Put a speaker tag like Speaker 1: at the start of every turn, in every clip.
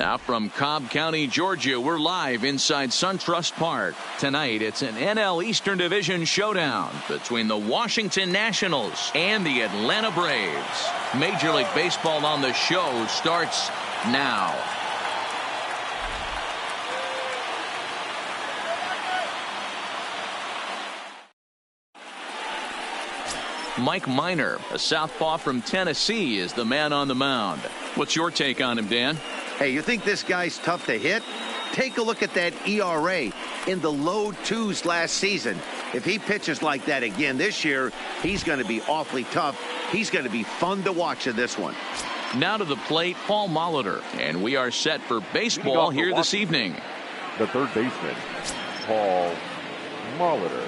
Speaker 1: Now from Cobb County, Georgia, we're live inside SunTrust Park. Tonight, it's an NL Eastern Division showdown between the Washington Nationals and the Atlanta Braves. Major League Baseball on the Show starts now. Mike Minor, a southpaw from Tennessee, is the man on the mound. What's your take on him, Dan?
Speaker 2: Hey, you think this guy's tough to hit? Take a look at that ERA in the low 2s last season. If he pitches like that again this year, he's going to be awfully tough. He's going to be fun to watch in this one.
Speaker 1: Now to the plate, Paul Molitor, and we are set for baseball here this evening.
Speaker 3: The third baseman, Paul Molitor.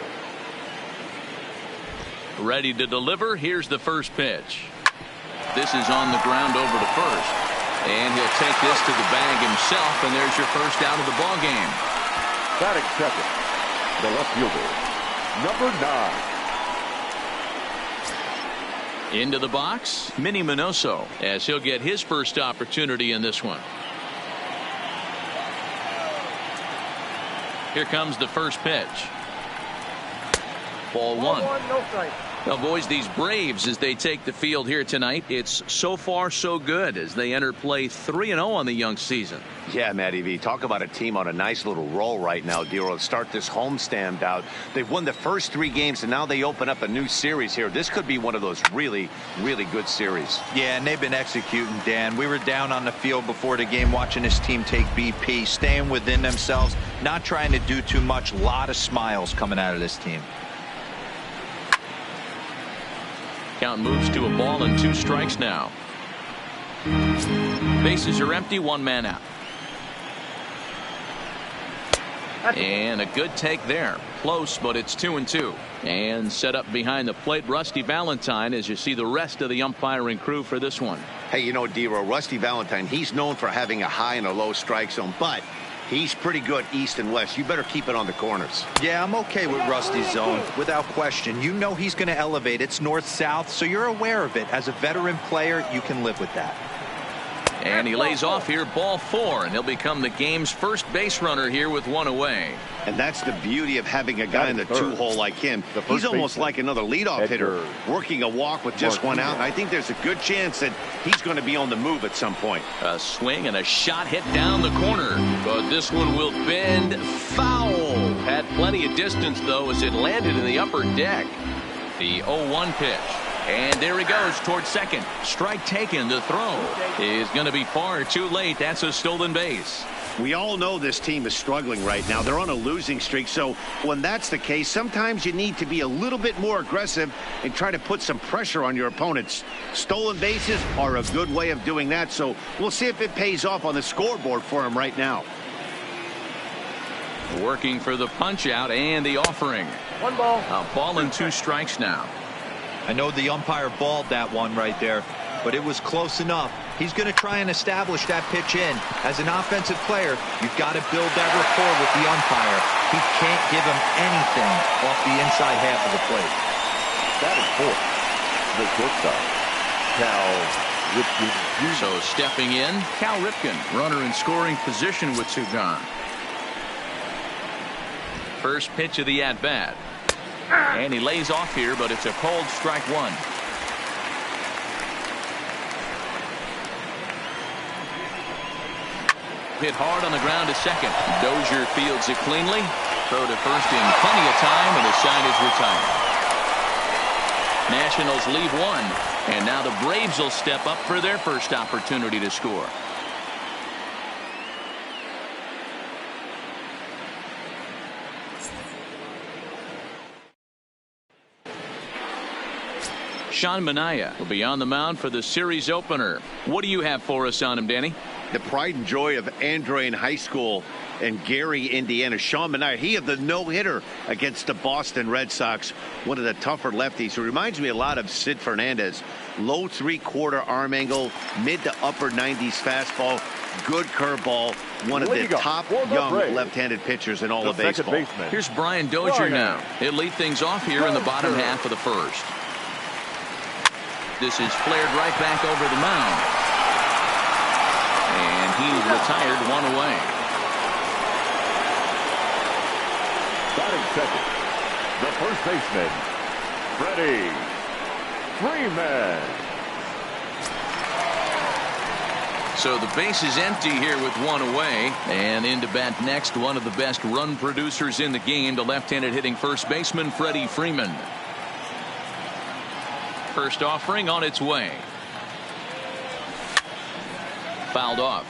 Speaker 1: Ready to deliver. Here's the first pitch. This is on the ground over to first. And he'll take this to the bag himself, and there's your first out of the ball game.
Speaker 3: Batting second, the left fielder, number 9.
Speaker 1: Into the box, Minnie Minoso, as he'll get his first opportunity in this one. Here comes the first pitch. Ball one.
Speaker 3: No strike.
Speaker 1: Now, boys, these Braves, as they take the field here tonight, it's so far so good as they enter play 3-0 on the young season.
Speaker 2: Yeah, Matty V, talk about a team on a nice little roll right now, Dero. Start this homestand out. They've won the first 3 games, and now they open up a new series here. This could be one of those really, really good series.
Speaker 4: Yeah, and they've been executing, Dan. We were down on the field before the game watching this team take BP, staying within themselves, not trying to do too much. A lot of smiles coming out of this team.
Speaker 1: Count moves to a ball and 2 strikes now. Bases are empty, 1 man out. And a good take there. Close, but it's 2-2. And set up behind the plate, Rusty Valentine, as you see the rest of the umpiring crew for this one.
Speaker 2: Hey, you know, Dero, Rusty Valentine, he's known for having a high and a low strike zone, but he's pretty good east and west. You better keep it on the corners.
Speaker 4: Yeah, I'm okay with Rusty's zone, without question. You know he's going to elevate. It's north-south, so you're aware of it. As a veteran player, you can live with that.
Speaker 1: And he lays off here, ball 4, and he'll become the game's first base runner here with 1 away.
Speaker 2: And that's the beauty of having a guy in the 2-hole like him. He's almost like another leadoff hitter, working a walk with just 1 out. And I think there's a good chance that he's going to be on the move at some point.
Speaker 1: A swing and a shot hit down the corner, but this one will bend foul. Had plenty of distance, though, as it landed in the upper deck. The 0-1 pitch. And there he goes towards second. Strike taken. The throw is going to be far too late. That's a stolen base.
Speaker 2: We all know this team is struggling right now. They're on a losing streak. So when that's the case, sometimes you need to be a little bit more aggressive and try to put some pressure on your opponents. Stolen bases are a good way of doing that. So we'll see if it pays off on the scoreboard for him right now.
Speaker 1: Working for the punch out and the offering.
Speaker 3: 1 ball.
Speaker 1: A ball and 2 strikes now.
Speaker 4: I know the umpire balled that one right there, but it was close enough. He's going to try and establish that pitch in. As an offensive player, you've got to build that rapport with the umpire. He can't give him anything off the inside half of the plate.
Speaker 3: Batting fourth, the shortstop, Cal Ripken Jr.
Speaker 1: So stepping in, Cal Ripken, runner in scoring position with 2 gone. First pitch of the at-bat. And he lays off here, but it's a cold strike 1. Hit hard on the ground to second. Dozier fields it cleanly. Throw to first in plenty of time, and the side is retired. Nationals leave 1, and now the Braves will step up for their first opportunity to score. Sean Manaea will be on the mound for the series opener. What do you have for us on him, Danny?
Speaker 2: The pride and joy of Andrean High School in Gary, Indiana. Sean Manaea, he had the no-hitter against the Boston Red Sox. One of the tougher lefties. He reminds me a lot of Sid Fernandez. Low 3/4 arm angle, mid to upper 90s fastball, good curveball. One of the top young left-handed pitchers in all of baseball.
Speaker 1: Here's Brian Dozier now. He'll lead things off here in the bottom half of the first. This is flared right back over the mound. And he's retired one away.
Speaker 3: Batting second, the first baseman, Freddie Freeman.
Speaker 1: So the base is empty here with one away, and in to bat next, one of the best run producers in the game, the left-handed hitting first baseman Freddie Freeman. First offering on its way. Fouled off.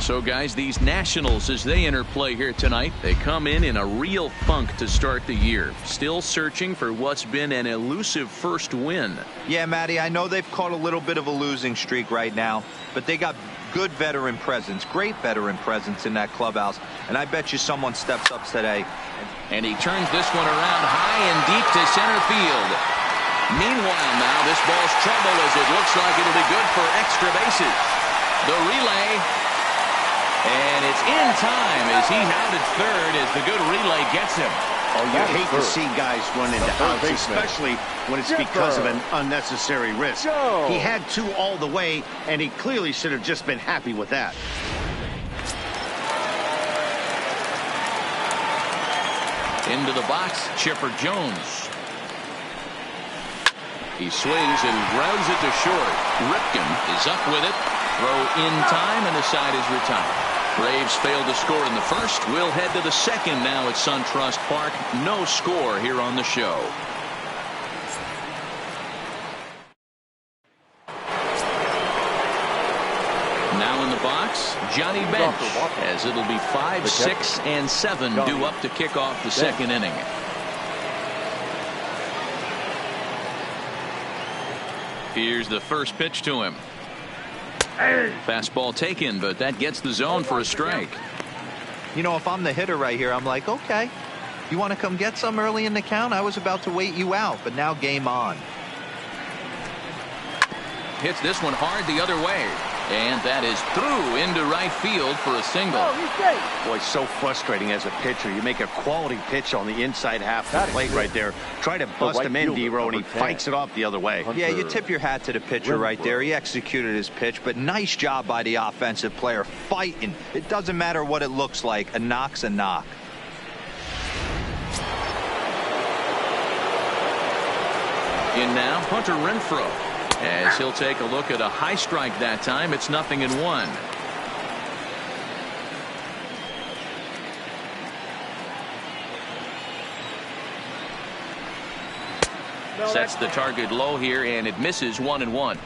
Speaker 1: So guys, these Nationals, as they enter play here tonight, they come in a real funk to start the year. Still searching for what's been an elusive first win.
Speaker 4: Yeah, Matty, I know they've caught a little bit of a losing streak right now, but they got good veteran presence, great veteran presence in that clubhouse, and I bet you someone steps up today.
Speaker 1: And he turns this one around high and deep to center field. Meanwhile now, this ball's trouble as it looks like it'll be good for extra bases. The relay. And it's in time as he hounded third as the good relay gets him.
Speaker 2: Oh, you hate to see guys run into outs, especially when it's because of an unnecessary risk. He had two all the way, and he clearly should have just been happy with that.
Speaker 1: Into the box, Chipper Jones. He swings and grounds it to short. Ripken is up with it. Throw in time, and the side is retired. Braves failed to score in the first. We'll head to the second now at SunTrust Park. No score here on the show. Now in the box, Johnny Bench, as it'll be 5, 6, and 7 due up to kick off the second inning. Here's the first pitch to him. Fastball taken, but that gets the zone for a strike.
Speaker 4: You know, if I'm the hitter right here, I'm like, okay, you want to come get some early in the count? I was about to wait you out, but now game on.
Speaker 1: Hits this one hard the other way. And that is through into right field for a single.
Speaker 2: Boy, so frustrating as a pitcher. You make a quality pitch on the inside half of the plate right there. Try to bust him in, D-Row, and he fights it off the other way.
Speaker 4: Yeah, you tip your hat to the pitcher right there. He executed his pitch, but nice job by the offensive player fighting. It doesn't matter what it looks like. A knock's a knock.
Speaker 1: In now, Hunter Renfroe. As he'll take a look at a high strike that time. It's 0-1. Sets the target low here, and it misses 1-1.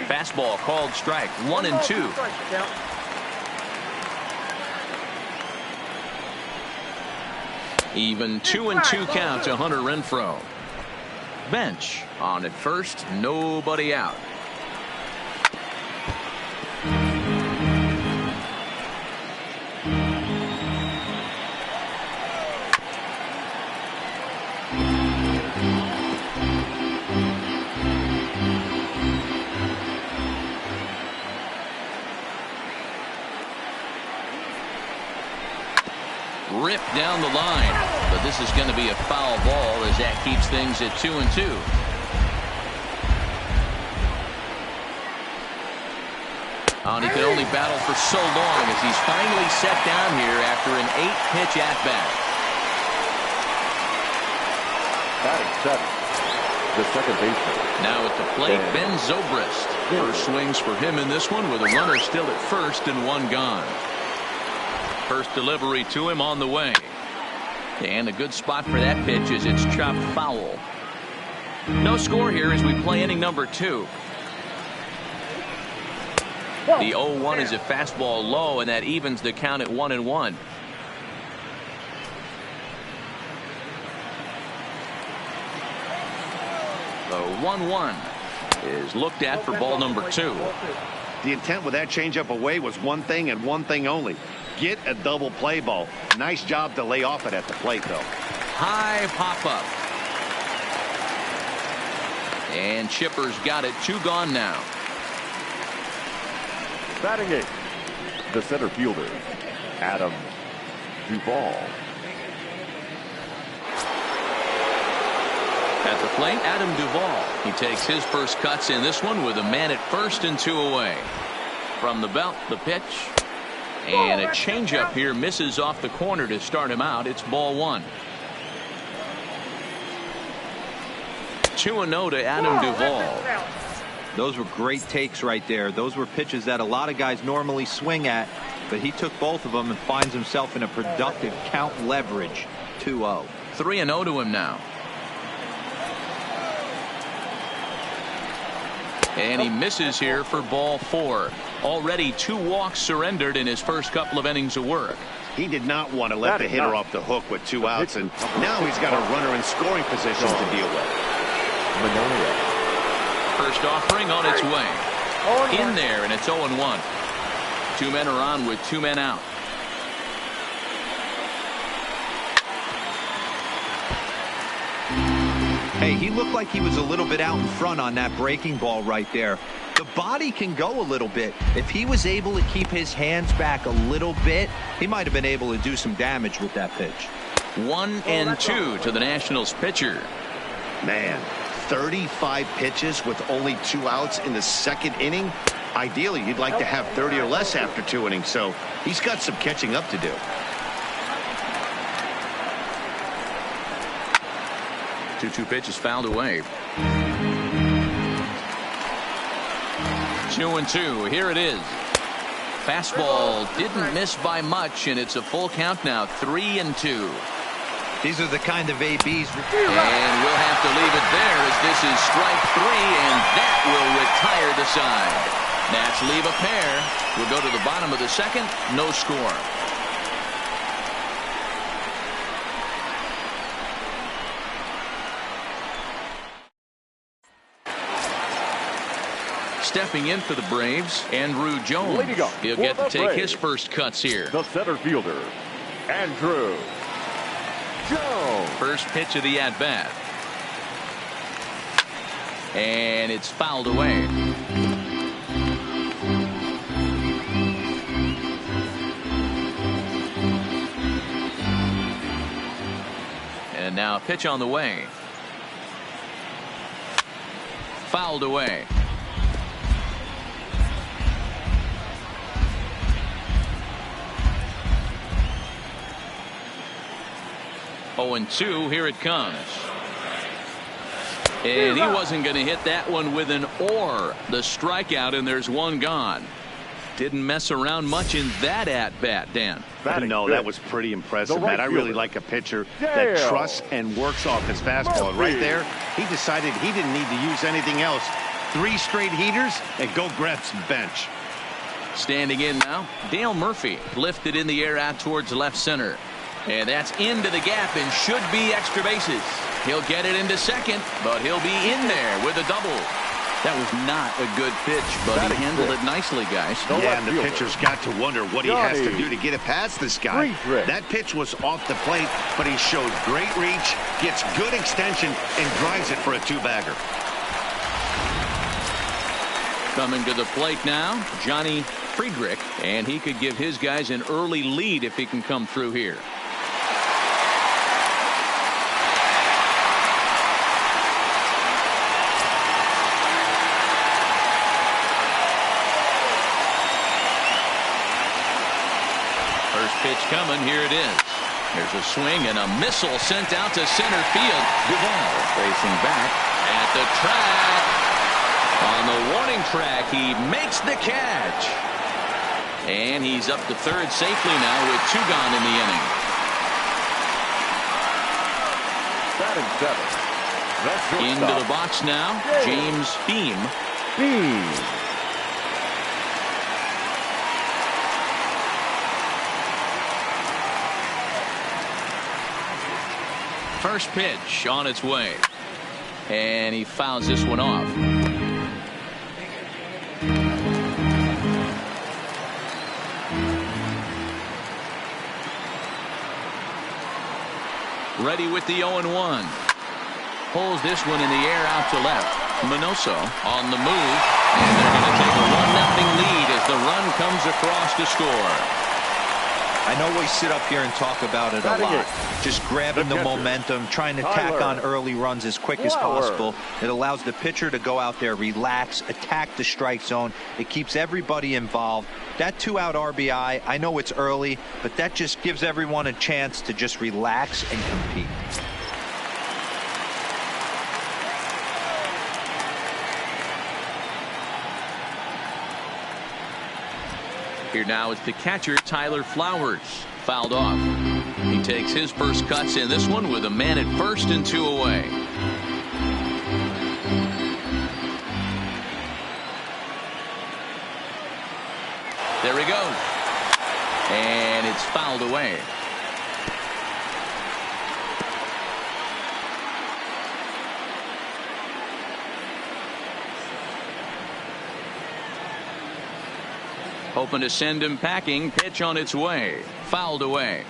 Speaker 1: Fastball called strike. 1-2. Even 2-2 count to Hunter Renfroe. Bench on at first, nobody out. Ripped down the line, but this is going to be a foul ball as that keeps things at 2-2. And he can only battle for so long as he's finally set down here after an 8-pitch at-bat.
Speaker 3: Batting seven, the second baseman.
Speaker 1: Now at the plate, Ben Zobrist. First swings for him in this one with a runner still at first and one gone. First delivery to him on the way. And a good spot for that pitch is it's chopped foul. No score here as we play inning number 2. The 0-1 is a fastball low, and that evens the count at 1-1. The 1-1 is looked at for ball number 2.
Speaker 2: The intent with that changeup away was one thing and one thing only. Get a double play ball. Nice job to lay off it at the plate, though.
Speaker 1: High pop up. And Chipper's got it. 2 gone now.
Speaker 3: Batting 8, the center fielder, Duvall.
Speaker 1: At the plate, Adam Duvall. He takes his first cuts in this one with a man at first and 2 away. From the belt, the pitch. And a changeup here misses off the corner to start him out. It's ball 1. 2-0 to Adam Duvall.
Speaker 4: Those were great takes right there. Those were pitches that a lot of guys normally swing at, but he took both of them and finds himself in a productive count leverage. 2-0.
Speaker 1: 3-0 to him now. And he misses here for ball 4. Already 2 walks surrendered in his first couple of innings of work.
Speaker 2: He did not want to let the hitter off the hook with 2 outs, and now he's got a runner in scoring position to deal with.
Speaker 1: First offering on its way. In there, and it's 0-1. 2 men are on with 2 men out.
Speaker 4: Hey, he looked like he was a little bit out in front on that breaking ball right there. The body can go a little bit. If he was able to keep his hands back a little bit, he might have been able to do some damage with that pitch.
Speaker 1: 1-2 to the Nationals pitcher.
Speaker 2: Man, 35 pitches with only 2 outs in the second inning. Ideally, you'd like to have 30 or less after 2 innings, so he's got some catching up to do.
Speaker 1: 2-2 pitch is fouled away. 2-2. Here it is. Fastball didn't miss by much, and it's a full count now. 3-2.
Speaker 4: These are the kind of ABs.
Speaker 1: And we'll have to leave it there as this is strike 3, and that will retire the side. Nats leave a pair. We'll go to the bottom of the second. No score. Stepping in for the Braves, Andrew Jones. He'll get to take his first cuts here.
Speaker 3: The center fielder, Andrew Jones.
Speaker 1: First pitch of the at-bat. And it's fouled away. And now a pitch on the way. Fouled away. Oh, and 2, here it comes. And he wasn't going to hit that one with an or. The strikeout, and there's 1 gone. Didn't mess around much in that at-bat, Dan.
Speaker 2: No, that was pretty impressive, Matt. I really like a pitcher that trusts and works off his fastball. And right there, he decided he didn't need to use anything else. 3 straight heaters and go grab some bench.
Speaker 1: Standing in now, Dale Murphy lifted in the air out towards left center. And that's into the gap and should be extra bases. He'll get it into second, but he'll be in there with a double. That was not a good pitch, but he handled it nicely, guys.
Speaker 2: Yeah, and the pitcher's got to wonder what he has to do to get it past this guy. That pitch was off the plate, but he showed great reach, gets good extension, and drives it for a 2-bagger.
Speaker 1: Coming to the plate now, Johnny Friedrich, and he could give his guys an early lead if he can come through here. Pitch coming. Here it is. There's a swing and a missile sent out to center field. Duvall racing back at the track. On the warning track, he makes the catch. And he's up to third safely now with 2 gone in the inning. Into the box now, James Beam. First pitch on its way. And he fouls this one off. Ready with the 0-1. Pulls this one in the air out to left. Minoso on the move. And they're going to take a 1-0 lead as the run comes across to score.
Speaker 4: I know we sit up here and talk about it a lot. Just grabbing the momentum, trying to tack on early runs as quick as possible. It allows the pitcher to go out there, relax, attack the strike zone. It keeps everybody involved. That 2-out RBI, I know it's early, but that just gives everyone a chance to just relax and compete.
Speaker 1: Here now is the catcher, Tyler Flowers. Fouled off. He takes his first cuts in this one with a man at first and 2 away. There he goes. And it's fouled away. Hoping to send him packing. Pitch on its way. Fouled away.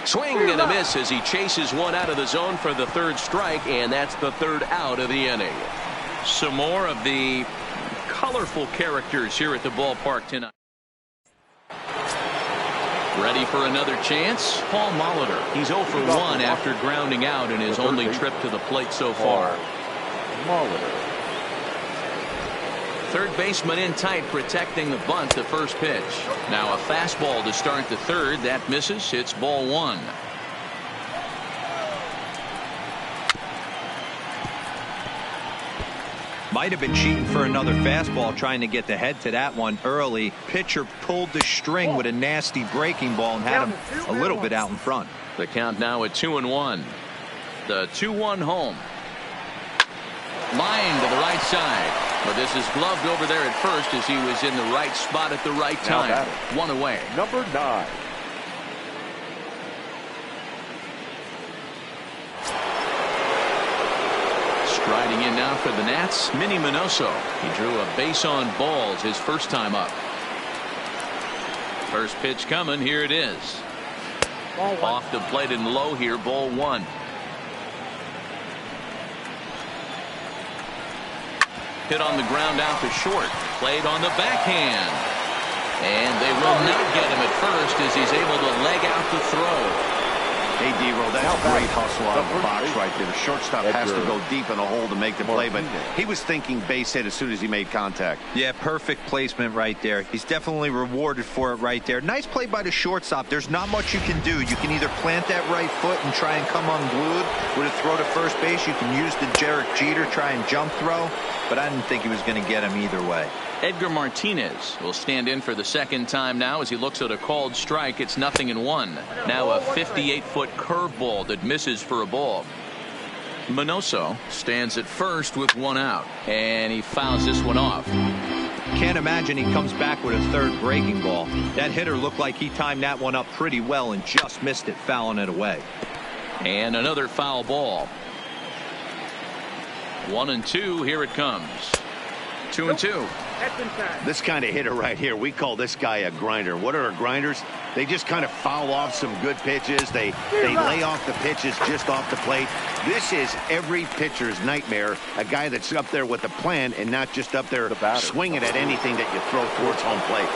Speaker 1: Swing and a miss as he chases one out of the zone for the 3rd strike, and that's the 3rd out of the inning. Some more of the colorful characters here at the ballpark tonight. Ready for another chance? Paul Molitor. He's 0 for 1 after grounding out in his only trip to the plate so far.
Speaker 3: Molitor.
Speaker 1: Third baseman in tight, protecting the bunt, the first pitch. Now a fastball to start the 3rd. That misses. It's ball 1.
Speaker 4: Might have been cheating for another fastball, trying to get the head to that one early. Pitcher pulled the string with a nasty breaking ball and had him a little bit out in front.
Speaker 1: The count now at 2-1. The 2-1 home. Line to the right side. But this is gloved over there at first as he was in the right spot at the right time. 1 away.
Speaker 3: Number 9.
Speaker 1: Striding in now for the Nats, Minnie Minoso. He drew a base on balls his first time up. First pitch coming. Here it is. Off the plate and low here. Ball 1. Hit on the ground out to short. Played on the backhand. And they will not get him at first as he's able to leg out the throw.
Speaker 2: Hey, D-Roll, that's a great hustle out of the box right there. The shortstop has to go deep in the hole to make the play, but he was thinking base hit as soon as he made contact.
Speaker 4: Yeah, perfect placement right there. He's definitely rewarded for it right there. Nice play by the shortstop. There's not much you can do. You can either plant that right foot and try and come unglued with a throw to first base. You can use the Derek Jeter, try and jump throw, but I didn't think he was going to get him either way.
Speaker 1: Edgar Martinez will stand in for the 2nd time now as he looks at a called strike. It's 0-1. Now a 58-foot curveball that misses for a ball. Minoso stands at first with 1 out, and he fouls this one off.
Speaker 4: Can't imagine he comes back with a 3rd breaking ball. That hitter looked like he timed that one up pretty well and just missed it, fouling it away.
Speaker 1: And another foul ball. 1-2. Here it comes. 2-2.
Speaker 2: This kind of hitter right here, we call this guy a grinder. What are grinders? They just kind of foul off some good pitches. They lay off the pitches just off the plate. This is every pitcher's nightmare. A guy that's up there with a plan and not just up there swinging at anything that you throw towards home plate.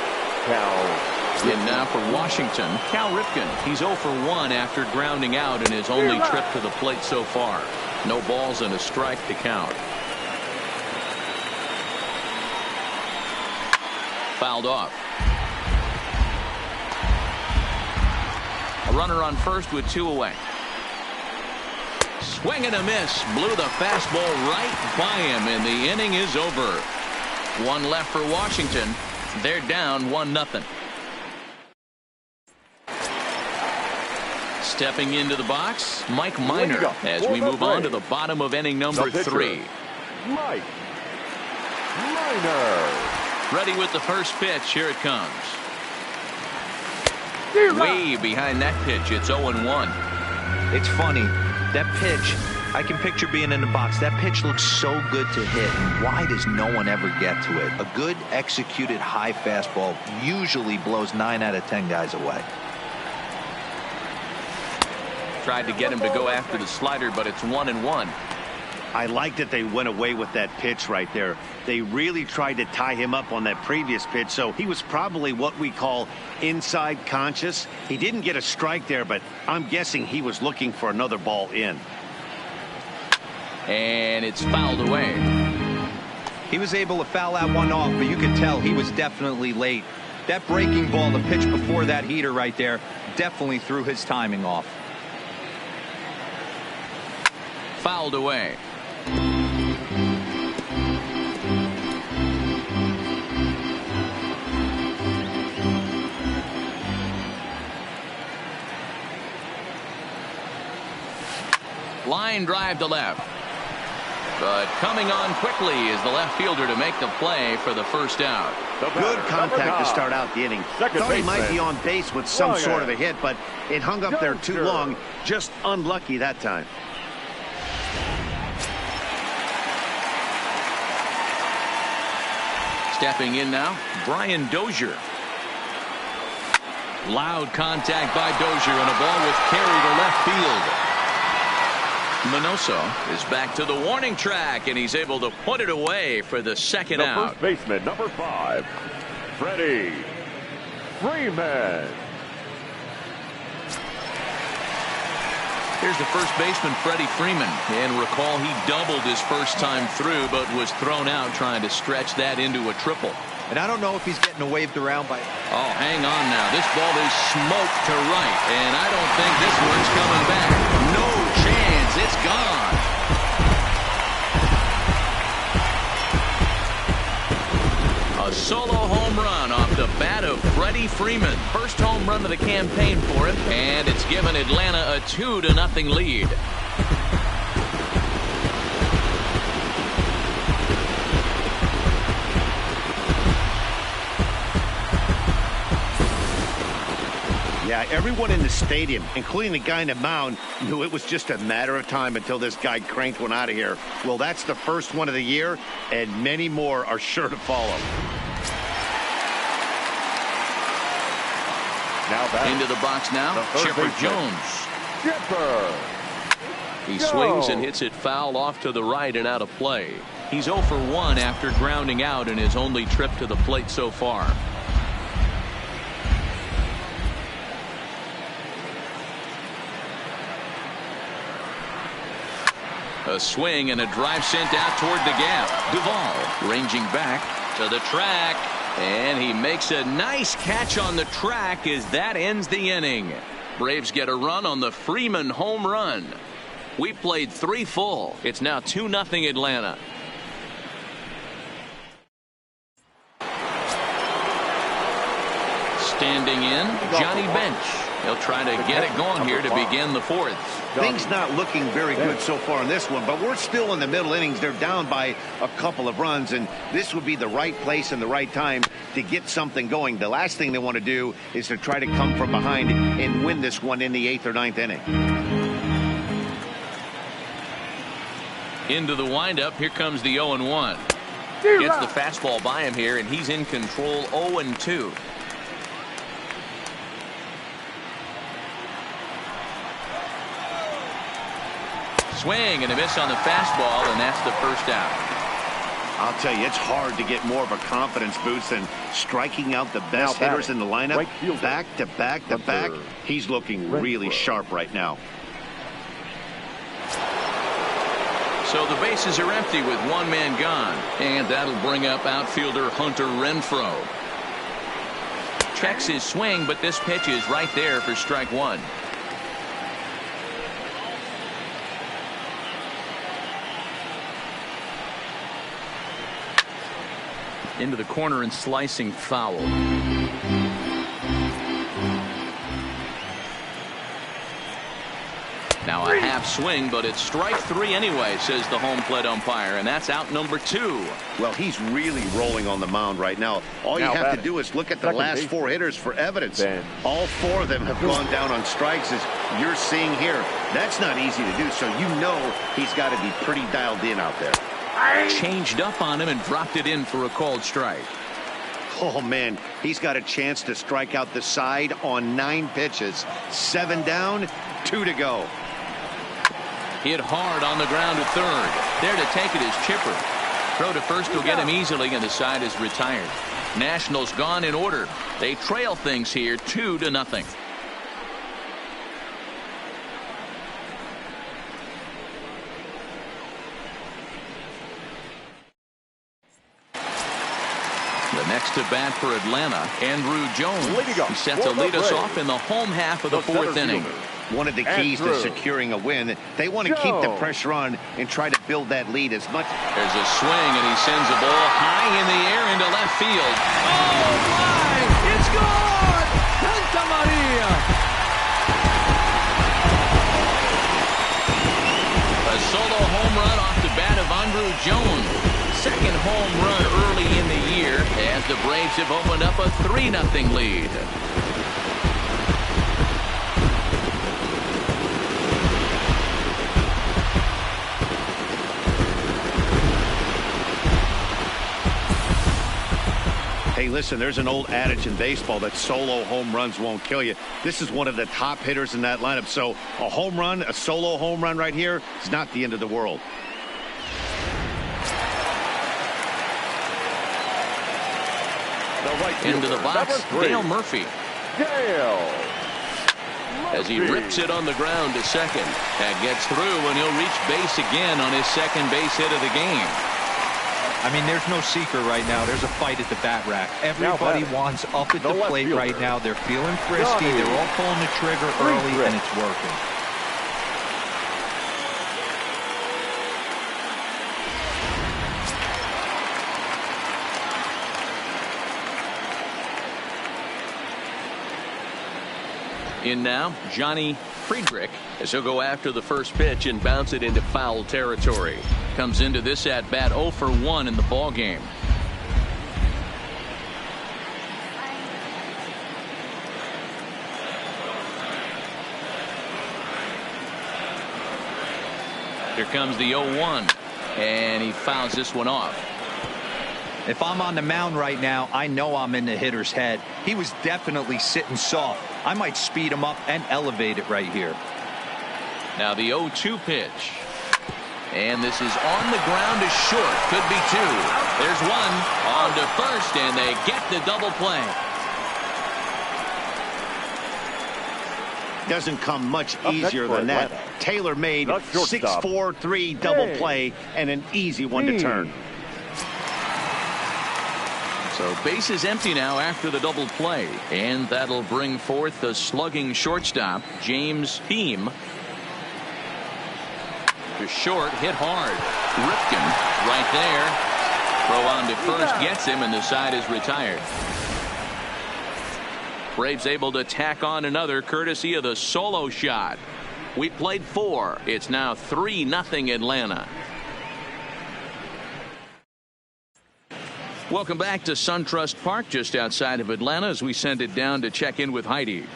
Speaker 1: And now for Washington, Cal Ripken. He's 0 for 1 after grounding out in his only trip to the plate so far. No balls and a strike to count. Fouled off. A runner on first with 2 away. Swing and a miss. Blew the fastball right by him, and the inning is over. 1 left for Washington. They're down 1-0. Stepping into the box, Mike Minor, as we move on to the bottom of inning number 3.
Speaker 3: Mike Minor.
Speaker 1: Ready with the first pitch. Here it comes. Way behind that pitch. It's 0-1.
Speaker 4: It's funny. That pitch, I can picture being in the box. That pitch looks so good to hit. And why does no one ever get to it? A good executed high fastball usually blows 9 out of 10 guys away.
Speaker 1: tried to get him to go after the slider, but it's 1-1.
Speaker 2: I like that they went away with that pitch right there. They really tried to tie him up on that previous pitch, so he was probably what we call inside conscious. He didn't get a strike there, but I'm guessing he was looking for another ball in.
Speaker 1: And it's fouled away.
Speaker 4: He was able to foul that one off, but you could tell he was definitely late. That breaking ball, the pitch before that heater right there, definitely threw his timing off.
Speaker 1: Fouled away. Line drive to left. But coming on quickly is the left fielder to make the play for the first out.
Speaker 2: Good contact to start out the inning. Thought he might be on base with some sort of a hit, but it hung up there too long. Just unlucky that time.
Speaker 1: Stepping in now, Brian Dozier. Loud contact by Dozier, and a ball with carry to left field. Minoso is back to the warning track, and he's able to put it away for the second out.
Speaker 3: First baseman, number 5, Freddie Freeman.
Speaker 1: Here's the first baseman, Freddie Freeman. And recall, he doubled his first time through, but was thrown out trying to stretch that into a triple.
Speaker 4: And I don't know if he's getting waved around by...
Speaker 1: Oh, hang on now. This ball is smoked to right, and I don't think this one's coming back. No chance. It's gone. A solo home run off the bat of Freddie Freeman. First home run of the campaign for him, and it's given Atlanta a 2-0 lead.
Speaker 2: Yeah, everyone in the stadium, including the guy in the mound, knew it was just a matter of time until this guy cranked one out of here. Well, that's the first one of the year, and many more are sure to follow.
Speaker 3: Now
Speaker 1: into the box now, Chipper Jones.
Speaker 3: Chipper.
Speaker 1: He swings and hits it foul off to the right and out of play. He's 0 for 1 after grounding out in his only trip to the plate so far. A swing and a drive sent out toward the gap. Duvall ranging back to the track, and he makes a nice catch on the track as that ends the inning. Braves get a run on the Freeman home run. We played 3 full. It's now 2-0 Atlanta. Standing in, Johnny Bench. He'll try to get it going here to begin the 4th.
Speaker 2: Things not looking very good so far in this one, but we're still in the middle innings. They're down by a couple of runs, and this would be the right place and the right time to get something going. The last thing they want to do is to try to come from behind and win this one in the 8th or 9th inning.
Speaker 1: Into the windup. Here comes the 0-1. Gets the fastball by him here, and he's in control. 0-2. Swing and a miss on the fastball, and that's the first out.
Speaker 2: I'll tell you, it's hard to get more of a confidence boost than striking out the best hitters in the lineup. Back to back to back. He's looking really sharp right now.
Speaker 1: So the bases are empty with one man gone, and that'll bring up outfielder Hunter Renfroe. Checks his swing, but this pitch is right there for strike 1. Into the corner and slicing foul. Now a half swing, but it's strike 3 anyway, says the home plate umpire, and that's out number 2.
Speaker 2: Well, he's really rolling on the mound right now. All you have to do is look at the last 4 hitters for evidence. All 4 of them have gone down on strikes, as you're seeing here. That's not easy to do, so you know he's got to be pretty dialed in out there.
Speaker 1: Changed up on him and dropped it in for a called strike.
Speaker 2: Oh, man, he's got a chance to strike out the side on 9 pitches. 7 down. 2 to go.
Speaker 1: Hit hard on the ground to third. There to take it is Chipper. Throw to first will get him easily, and the side is retired. Nationals gone in order. They trail things here 2-0. The next to bat for Atlanta, Andrew Jones. He's set to lead us off in the home half of the fourth inning.
Speaker 2: One of the keys to securing a win, they want to keep the pressure on and try to build that lead as much.
Speaker 1: There's a swing, and he sends a ball high in the air into left field. Oh, my! It's gone! Santa Maria! A solo home run off the bat of Andrew Jones. Second home run early in the year as the Braves have opened up a 3-0 lead.
Speaker 2: Hey, listen, there's an old adage in baseball that solo home runs won't kill you. This is one of the top hitters in that lineup. So a home run, a solo home run right here is not the end of the world.
Speaker 1: Into the box, Dale Murphy. As he rips it on the ground to second. That gets through, and he'll reach base again on his second base hit of the game.
Speaker 4: I mean, there's no secret right now. There's a fight at the bat rack. Everybody wants up at the plate right now. They're feeling frisky. They're all pulling the trigger early, and it's working.
Speaker 1: In now, Johnny Friedrich, as he'll go after the first pitch and bounce it into foul territory. Comes into this at bat 0 for 1 in the ball game. Here comes the 0-1, and he fouls this one off.
Speaker 4: If I'm on the mound right now, I know I'm in the hitter's head. He was definitely sitting soft. I might speed him up and elevate it right here.
Speaker 1: Now the 0-2 pitch. And this is on the ground to short. Could be two. There's one on to first, and they get the double play.
Speaker 2: Doesn't come much easier than that. Tailor-made 6-4-3 double play and an easy one to turn.
Speaker 1: So base is empty now after the double play, and that'll bring forth the slugging shortstop, James Beam. To short, hit hard. Ripken right there. Throw on to first, gets him, and the side is retired. Braves able to tack on another courtesy of the solo shot. We played 4. It's now 3-0 Atlanta. Welcome back to SunTrust Park just outside of Atlanta as we send it down to check in with Heidi.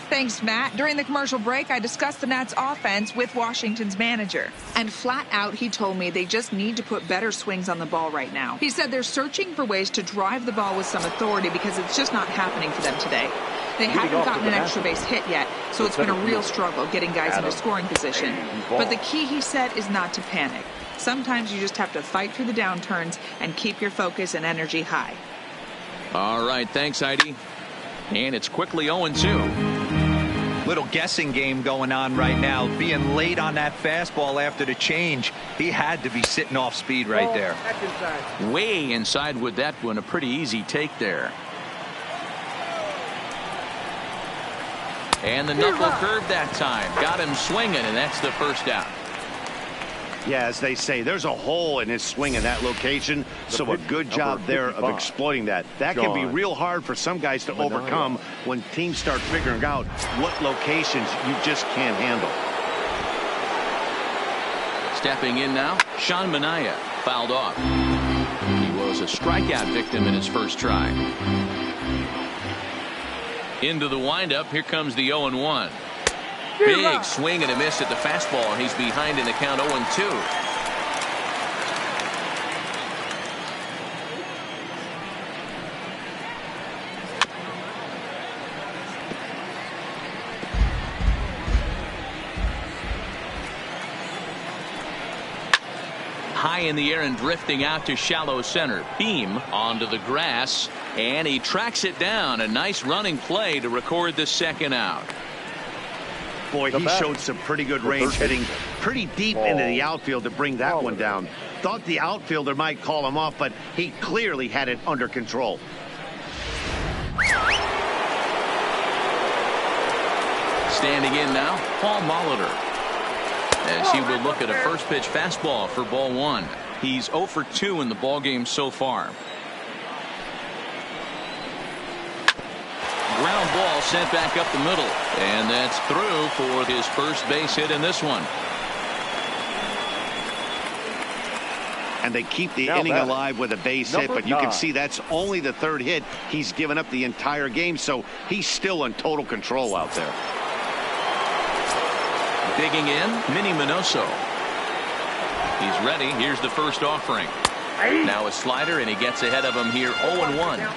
Speaker 5: Thanks, Matt. During the commercial break, I discussed the Nats offense with Washington's manager. And flat out, he told me they just need to put better swings on the ball right now. He said they're searching for ways to drive the ball with some authority because it's just not happening for them today. They haven't gotten an extra base hit yet, so it's been a real struggle getting guys into scoring position. But the key, he said, is not to panic. Sometimes you just have to fight through the downturns and keep your focus and energy high.
Speaker 1: All right, thanks, Heidi. And it's quickly 0-2.
Speaker 4: Little guessing game going on right now. Being late on that fastball after the change. He had to be sitting off speed right there.
Speaker 1: Way inside with that one. A pretty easy take there. And the knuckle curve that time. Got him swinging, and that's the first out.
Speaker 2: Yeah, as they say, there's a hole in his swing in that location, so a good job there of exploiting that. That can be real hard for some guys to overcome when teams start figuring out what locations you just can't handle.
Speaker 1: Stepping in now, Sean Manaea fouled off. He was a strikeout victim in his first try. Into the windup, here comes the 0-1. Big swing and a miss at the fastball, and he's behind in the count 0-2. high in the air and drifting out to shallow center. Beam onto the grass, and he tracks it down. A nice running play to record the second out.
Speaker 2: Boy, he showed some pretty good range, hitting pretty deep into the outfield to bring that one down. Thought the outfielder might call him off, but he clearly had it under control.
Speaker 1: Standing in now, Paul Molitor, as he will look at a first pitch fastball for ball one. He's 0 for 2 in the ball game so far. Ground ball sent back up the middle, and that's through for his first base hit in this one.
Speaker 2: And they keep the inning alive with a base hit, but you can see that's only the third hit he's given up the entire game, so he's still in total control out there.
Speaker 1: Digging in, Minnie Minoso. He's ready. Here's the first offering. Now a slider, and he gets ahead of him here, 0-1.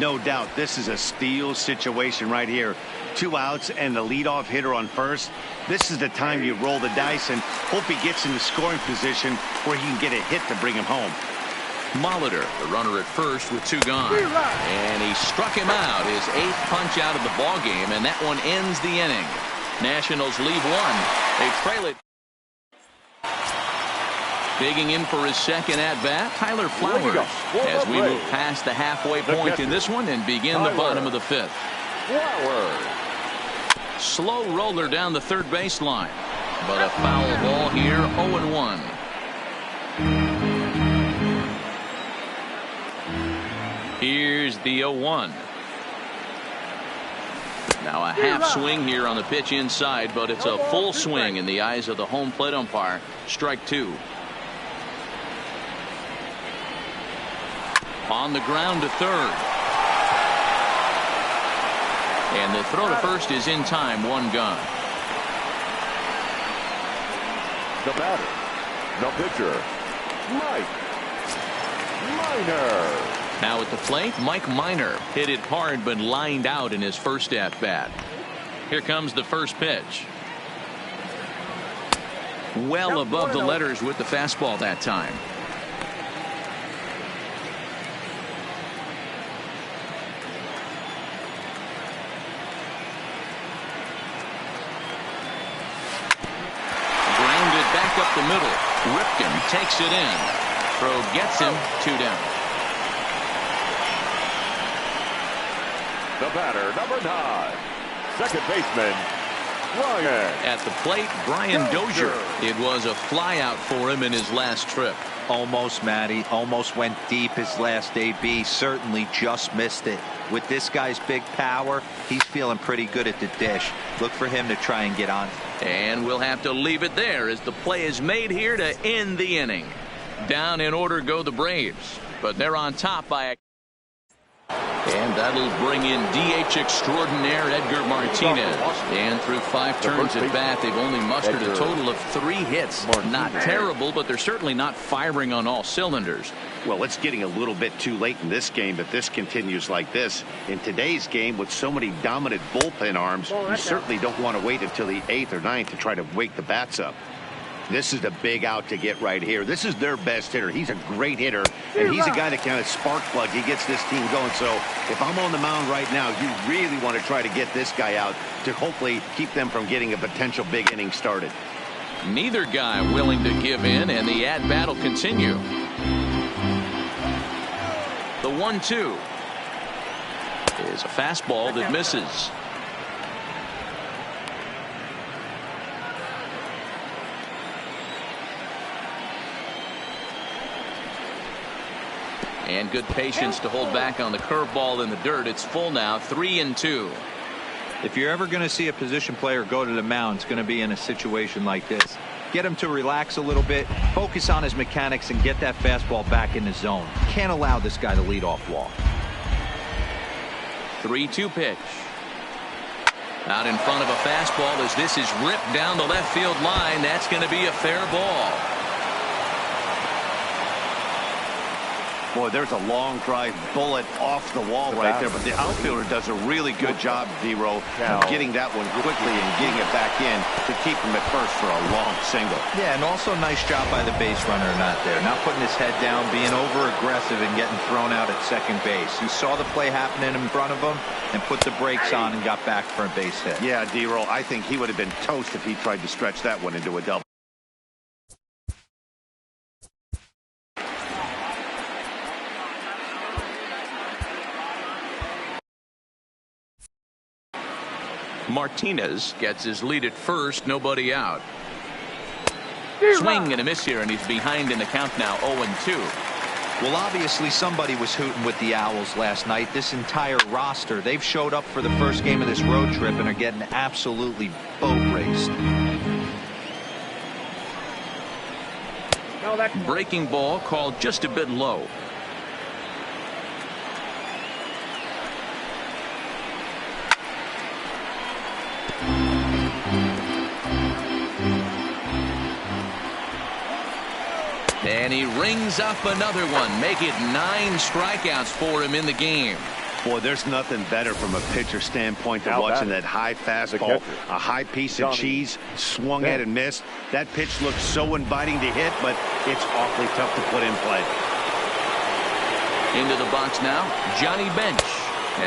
Speaker 2: No doubt this is a steal situation right here. 2 outs and the leadoff hitter on first. This is the time you roll the dice and hope he gets in the scoring position where he can get a hit to bring him home.
Speaker 1: Molitor, the runner at first with 2 gone. And he struck him out, his 8th punch out of the ball game, and that one ends the inning. Nationals leave 1. They trail it. Digging in for his second at-bat, Tyler Flowers, as we move past the halfway point in this one and begin the bottom of the 5th.
Speaker 3: Flowers.
Speaker 1: Slow roller down the third baseline, but a foul ball here, 0-1. Here's the 0-1. Now a half swing here on the pitch inside, but it's a full swing in the eyes of the home plate umpire. Strike 2. On the ground to third. And the throw to first is in time, 1 gone.
Speaker 3: The batter, the pitcher, Mike Minor.
Speaker 1: Now at the plate, Mike Minor hit it hard but lined out in his first at-bat. Here comes the first pitch. Well above the letters with the fastball that time. Grounded back up the middle. Ripken takes it in. Throw gets him, 2 down.
Speaker 3: The batter, number 9, second baseman, Ryan.
Speaker 1: At the plate, Brian Dozier. It was a flyout for him in his last trip.
Speaker 4: Almost, Matty. Almost went deep his last AB. Certainly just missed it. With this guy's big power, he's feeling pretty good at the dish. Look for him to try and get on.
Speaker 1: And we'll have to leave it there as the play is made here to end the inning. Down in order go the Braves, but they're on top by a... And that'll bring in DH extraordinaire Edgar Martinez. And through 5 turns at bat, they've only mustered a total of 3 hits. Not terrible, but they're certainly not firing on all cylinders.
Speaker 2: Well, it's getting a little bit too late in this game, but this continues like this. In today's game, with so many dominant bullpen arms, you certainly don't want to wait until the 8th or 9th to try to wake the bats up. This is the big out to get right here. This is their best hitter. He's a great hitter, and he's a guy that kind of spark plug. He gets this team going. So if I'm on the mound right now, you really want to try to get this guy out to hopefully keep them from getting a potential big inning started.
Speaker 1: Neither guy willing to give in, and the at-bat will continue. The 1-2 is a fastball that misses. And good patience to hold back on the curveball in the dirt. It's full now, 3-2.
Speaker 4: If you're ever going to see a position player go to the mound, it's going to be in a situation like this. Get him to relax a little bit, focus on his mechanics, and get that fastball back in the zone. Can't allow this guy to lead off walk.
Speaker 1: 3-2 pitch. Out in front of a fastball as this is ripped down the left field line. That's going to be a fair ball.
Speaker 2: Boy, there's a long drive bullet off the wall right there, but the outfielder does a really good job, D-Row, of getting that one quickly and getting it back in to keep him at first for a long single.
Speaker 4: Yeah, and also nice job by the base runner not there, not putting his head down, being over-aggressive and getting thrown out at second base. He saw the play happening in front of him and put the brakes on and got back for a base hit.
Speaker 2: Yeah, D-Row, I think he would have been toast if he tried to stretch that one into a double.
Speaker 1: Martinez gets his lead at first, nobody out. Swing and a miss here, and he's behind in the count now, 0-2.
Speaker 4: Well, obviously somebody was hooting with the Owls last night. This entire roster, they've showed up for the first game of this road trip and are getting absolutely boat raced.
Speaker 1: Breaking ball called just a bit low. And he rings up another one. Make it 9 strikeouts for him in the game.
Speaker 2: Boy, there's nothing better from a pitcher standpoint than watching that high fastball, a high piece of cheese, swung at and missed. That pitch looks so inviting to hit, but it's awfully tough to put in play.
Speaker 1: Into the box now, Johnny Bench.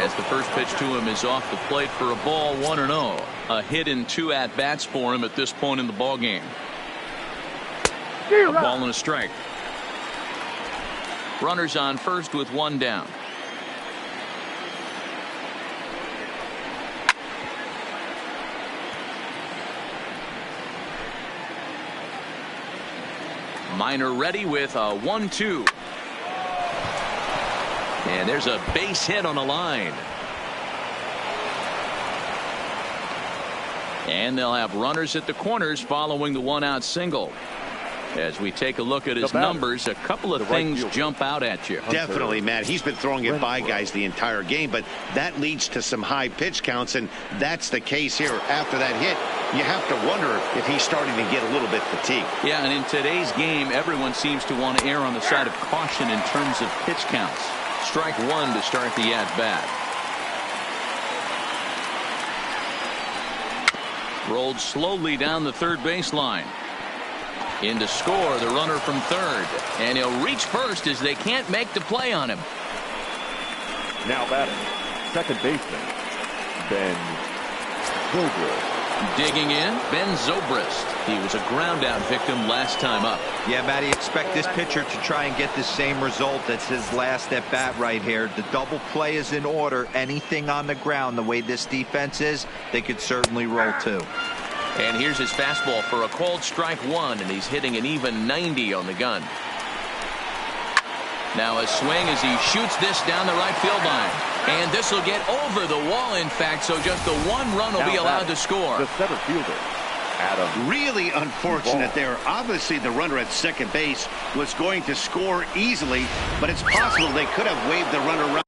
Speaker 1: As the first pitch to him is off the plate for a ball, 1-0. A hit and 2 at-bats for him at this point in the ball game. A ball and a strike. Runners on first with 1 down. Minor ready with a 1-2. And there's a base hit on the line. And they'll have runners at the corners following the 1-out single. As we take a look at his numbers, a couple of things jump out at you.
Speaker 2: Definitely, Matt. He's been throwing it by guys the entire game, but that leads to some high pitch counts, and that's the case here. After that hit, you have to wonder if he's starting to get a little bit fatigued.
Speaker 1: Yeah, and in today's game, everyone seems to want to err on the side of caution in terms of pitch counts. Strike 1 to start the at-bat. Rolled slowly down the third baseline. In to score, the runner from third. And he'll reach first as they can't make the play on him.
Speaker 3: Now batting, second baseman, Ben Zobrist.
Speaker 1: Digging in, Ben Zobrist. He was a ground-out victim last time up.
Speaker 4: Yeah, Matty, expect this pitcher to try and get the same result. That's his last at-bat right here. The double play is in order. Anything on the ground, the way this defense is, they could certainly roll too.
Speaker 1: And here's his fastball for a called strike 1, and he's hitting an even 90 on the gun. Now a swing as he shoots this down the right field line. And this will get over the wall, in fact, so just the 1 run will be allowed to score.
Speaker 3: The center fielder, Adam.
Speaker 2: Really unfortunate there. Obviously, the runner at second base was going to score easily, but it's possible they could have waved the runner around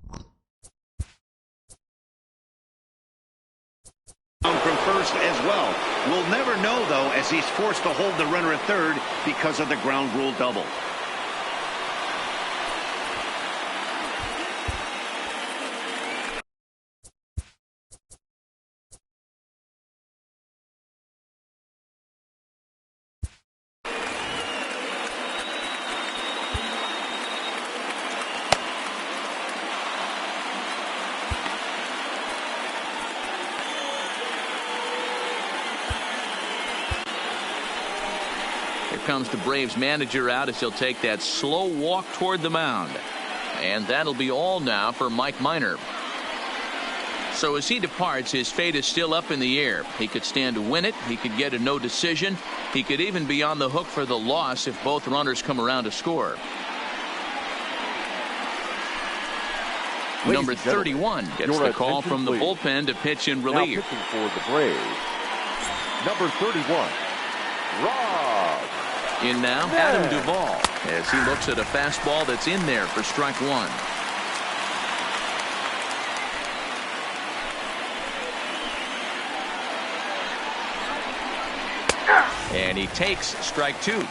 Speaker 2: from first as well. We'll never know, though, as he's forced to hold the runner at third because of the ground rule double.
Speaker 1: Comes the Braves manager out as he'll take that slow walk toward the mound. And that'll be all now for Mike Minor. So as he departs, his fate is still up in the air. He could stand to win it. He could get a no decision. He could even be on the hook for the loss if both runners come around to score. Number 31 gets the call from the bullpen to pitch in relief.
Speaker 3: Now pitching for the Braves, number 31, Rob.
Speaker 1: In now, Adam Duvall, as he looks at a fastball that's in there for strike 1. And he takes strike 2.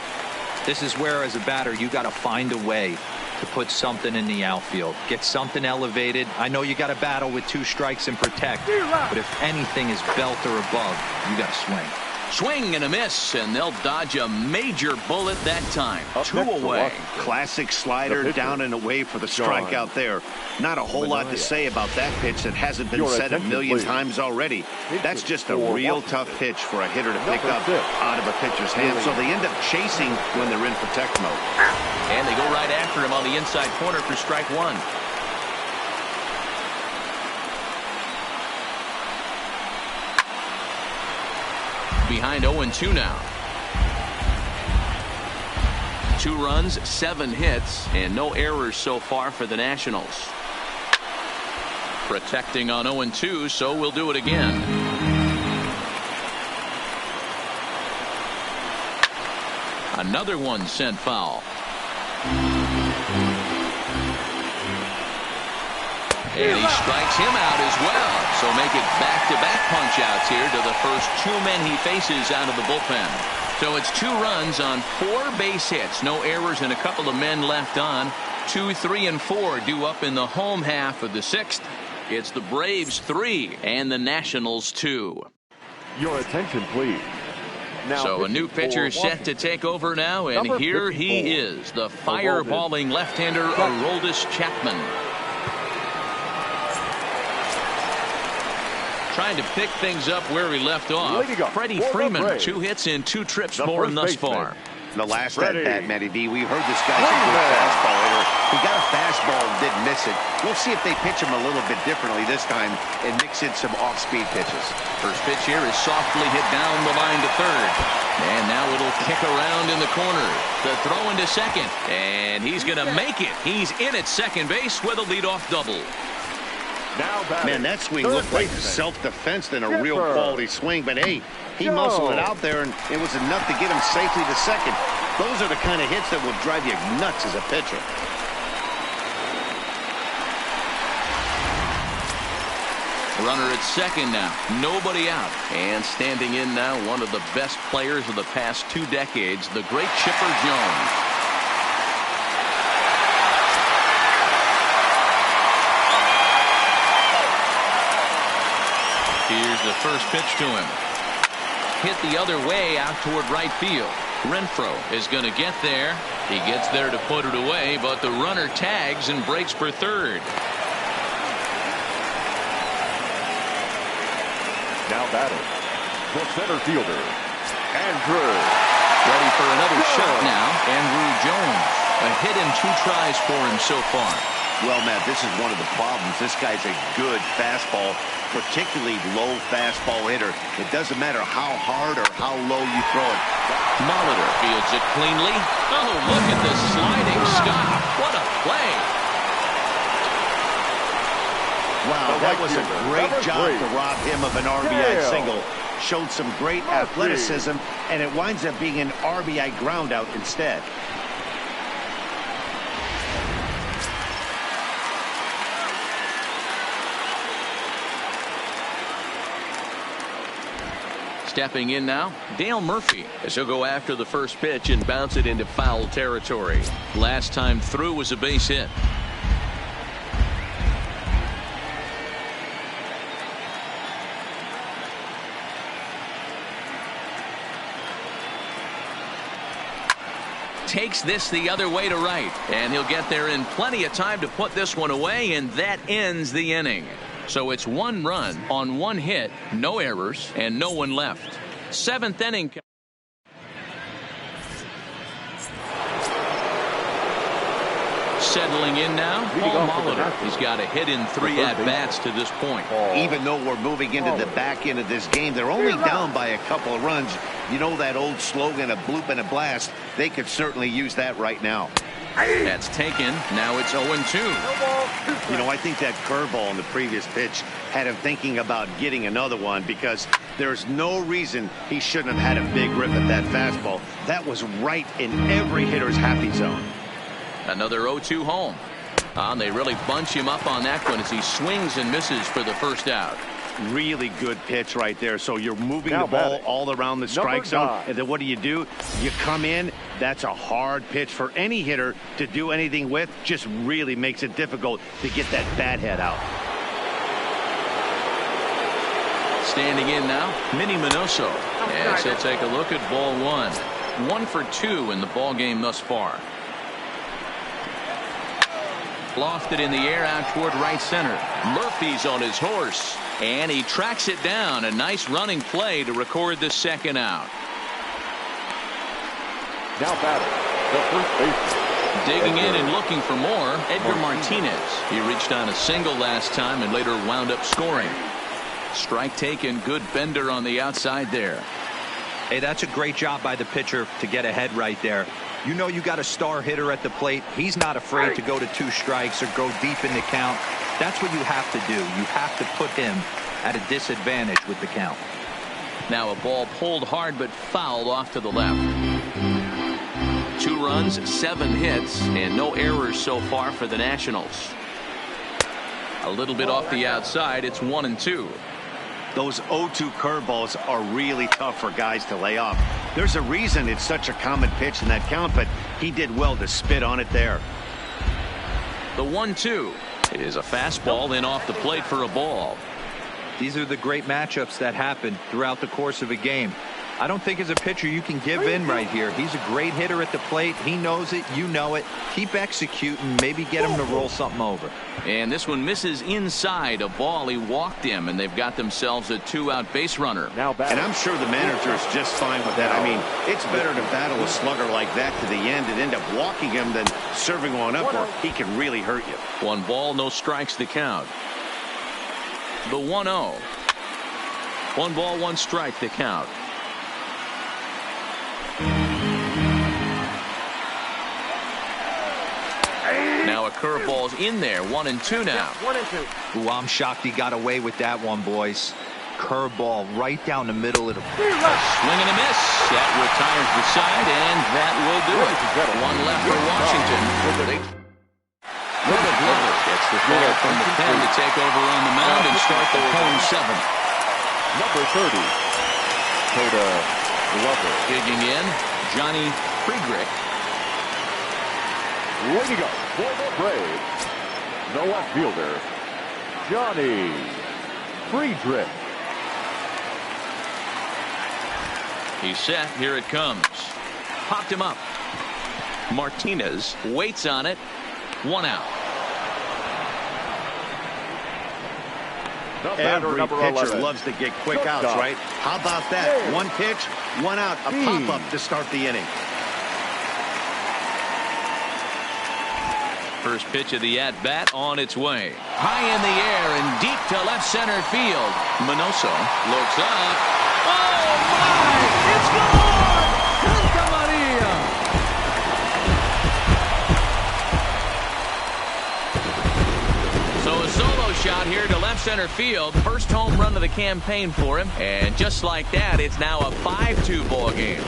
Speaker 4: This is where, as a batter, you got to find a way to put something in the outfield. Get something elevated. I know you got to battle with 2 strikes and protect, but if anything is belt or above, you got to swing.
Speaker 1: Swing and a miss, and they'll dodge a major bullet that time. 2 away.
Speaker 2: Classic slider down and away for the strikeout there. Not a whole lot to say about that pitch that hasn't been said a million times already. That's just a real tough pitch for a hitter to pick up out of a pitcher's hand, so they end up chasing when they're in protect mode.
Speaker 1: And they go right after him on the inside corner for strike 1. Behind 0-2 now. 2 runs, 7 hits, and no errors so far for the Nationals. Protecting on 0-2, so we'll do it again. Another one sent foul. And he strikes him out as well. So make it back-to-back punch-outs here to the first 2 men he faces out of the bullpen. So it's 2 runs on 4 base hits. No errors and a couple of men left on. 2, 3, and 4 due up in the home half of the 6th. It's the Braves 3 and the Nationals 2.
Speaker 3: Your attention, please. Now,
Speaker 1: so a new pitcher set to take over now, and here he is, the fireballing left-hander Aroldis Chapman. Trying to pick things up where he left off. Freddie Freeman, 2 hits and 2 trips for him thus far.
Speaker 2: The last at-bat, Matty D, we heard this guy's a good fastball hitter. He got a fastball and didn't miss it. We'll see if they pitch him a little bit differently this time and mix in some off-speed pitches.
Speaker 1: First pitch here is softly hit down the line to third. And now it'll kick around in the corner. The throw into second. And he's going to make it. He's in at second base with a leadoff double.
Speaker 2: Man, that swing looked like self-defense than a real quality swing. But, hey, he muscled it out there, and it was enough to get him safely to second. Those are the kind of hits that will drive you nuts as a pitcher.
Speaker 1: Runner at second now. Nobody out. And standing in now, one of the best players of the past 2 decades, the great Chipper Jones. Here's the first pitch to him. Hit the other way out toward right field. Renfroe is going to get there. He gets there to put it away, but the runner tags and breaks for third.
Speaker 3: Now batting, the center fielder, Andrew.
Speaker 1: Ready for another shot now, Andrew Jones. A hit and 2 tries for him so far.
Speaker 2: Well, Matt, this is one of the problems. This guy's a good fastball, particularly low fastball hitter. It doesn't matter how hard or how low you throw it.
Speaker 1: Molitor fields it cleanly. Oh, look at the sliding stop. What a play.
Speaker 2: Wow, that was a great job to rob him of an RBI single. Showed some great athleticism, and it winds up being an RBI ground out instead.
Speaker 1: Stepping in now, Dale Murphy, as he'll go after the first pitch and bounce it into foul territory. Last time through was a base hit. Takes this the other way to right, and he'll get there in plenty of time to put this one away, and that ends the inning. So it's 1 run on 1 hit, no errors, and no one left. 7th inning. Settling in now, Paul Molitor. He's got a hit in 3 at-bats to this point.
Speaker 2: Even though we're moving into the back end of this game, they're only down by a couple of runs. You know that old slogan, a bloop and a blast. They could certainly use that right now.
Speaker 1: That's taken. Now it's 0-2.
Speaker 2: You know, I think that curveball in the previous pitch had him thinking about getting another one, because there's no reason he shouldn't have had a big rip at that fastball. That was right in every hitter's happy zone.
Speaker 1: Another 0-2 home. They really bunch him up on that one as he swings and misses for the first out.
Speaker 2: Really good pitch right there. So you're moving
Speaker 3: Now
Speaker 2: the ball
Speaker 3: batting,
Speaker 2: all around the strike
Speaker 3: number
Speaker 2: zone.
Speaker 3: 9.
Speaker 2: And then what do? You come in. That's a hard pitch for any hitter to do anything with. Just really makes it difficult to get that bat head out.
Speaker 1: Standing in now, Minnie Minoso. And he'll take a look at ball 1. 1 for 2 in the ball game thus far. Lofted in the air out toward right center. Murphy's on his horse, and he tracks it down. A nice running play to record the second out.
Speaker 3: Now batting, the first baseman.
Speaker 1: Digging in and looking for more, Edgar Martinez. He reached on a single last time and later wound up scoring. Strike taken, good bender on the outside there.
Speaker 4: Hey, that's a great job by the pitcher to get ahead right there. You know you got a star hitter at the plate. He's not afraid to go to 2 strikes or go deep in the count. That's what you have to do. You have to put him at a disadvantage with the count.
Speaker 1: Now a ball pulled hard but fouled off to the left. 2 runs, 7 hits, and no errors so far for the Nationals. A little bit off the outside. It's 1-2.
Speaker 2: Those 0-2 curveballs are really tough for guys to lay off. There's a reason it's such a common pitch in that count, but he did well to spit on it there.
Speaker 1: The 1-2 is a fastball in off the plate for a ball.
Speaker 4: These are the great matchups that happen throughout the course of a game. I don't think as a pitcher you can give in right here. He's a great hitter at the plate. He knows it. You know it. Keep executing. Maybe get him to roll something over.
Speaker 1: And this one misses inside a ball. He walked him, and they've got themselves a 2-out base runner.
Speaker 3: Now batting.
Speaker 2: And I'm sure the manager is just fine with that. I mean, it's better to battle a slugger like that to the end and end up walking him than serving one up where he can really hurt you.
Speaker 1: 1 ball, no strikes the count. The 1-0. 1 ball, 1 strike the count. Now a curveball's in there. 1-2 now.
Speaker 3: 1-2.
Speaker 4: Ooh, I'm shocked he got away with that one, boys. Curveball right down the middle of the
Speaker 1: Swing and a miss. That retires the side, and that will do it. 1 left for Washington. Glover gets the call from the pen to take over on the mound and start the home 7th.
Speaker 3: Number 30, Coda Glover.
Speaker 1: Digging in, Johnny Friedrich.
Speaker 3: Way to go for the Braves. The left fielder, Johnny Friedrich.
Speaker 1: He's set. Here it comes. Popped him up. Martinez waits on it. 1 out.
Speaker 3: The batter,
Speaker 2: Every
Speaker 3: number
Speaker 2: pitcher
Speaker 3: 11.
Speaker 2: loves to get quick
Speaker 3: Shortstop.
Speaker 2: outs, right? How about that?
Speaker 3: Hey.
Speaker 2: 1 pitch, 1 out, a pop-up to start the inning.
Speaker 1: First pitch of the at-bat on its way. High in the air and deep to left center field. Minoso looks up. Oh, my! It's gone! Santa Maria! So a solo shot here to left center field. First home run of the campaign for him. And just like that, it's now a 5-2 ball game.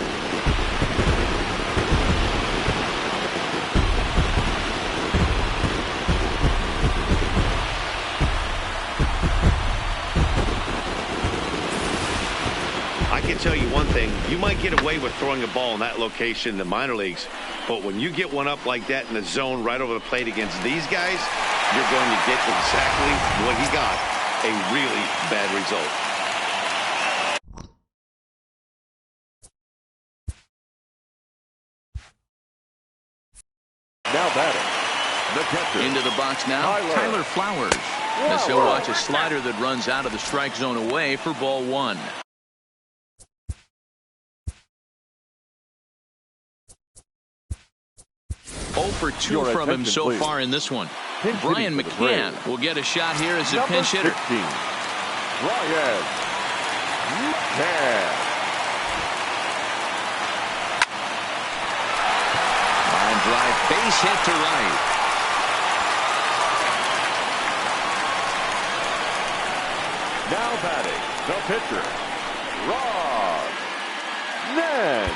Speaker 2: I can tell you one thing. You might get away with throwing a ball in that location in the minor leagues, but when you get one up like that in the zone right over the plate against these guys, you're going to get exactly what he got, a really bad result.
Speaker 3: Now batting, the catcher.
Speaker 1: Into the box now, Tyler Flowers. As he'll watch a slider that runs out of the strike zone away for ball 1. For 2 from him so
Speaker 3: please.
Speaker 1: far in this one.
Speaker 3: Pinch
Speaker 1: Brian
Speaker 3: hitting for the
Speaker 1: McCann
Speaker 3: Braves.
Speaker 1: will get a shot here as a
Speaker 3: Number
Speaker 1: pinch hitter.
Speaker 3: 16, Brian McCann.
Speaker 1: Line drive, base hit to right.
Speaker 3: Now batting, the pitcher, Rob Nen.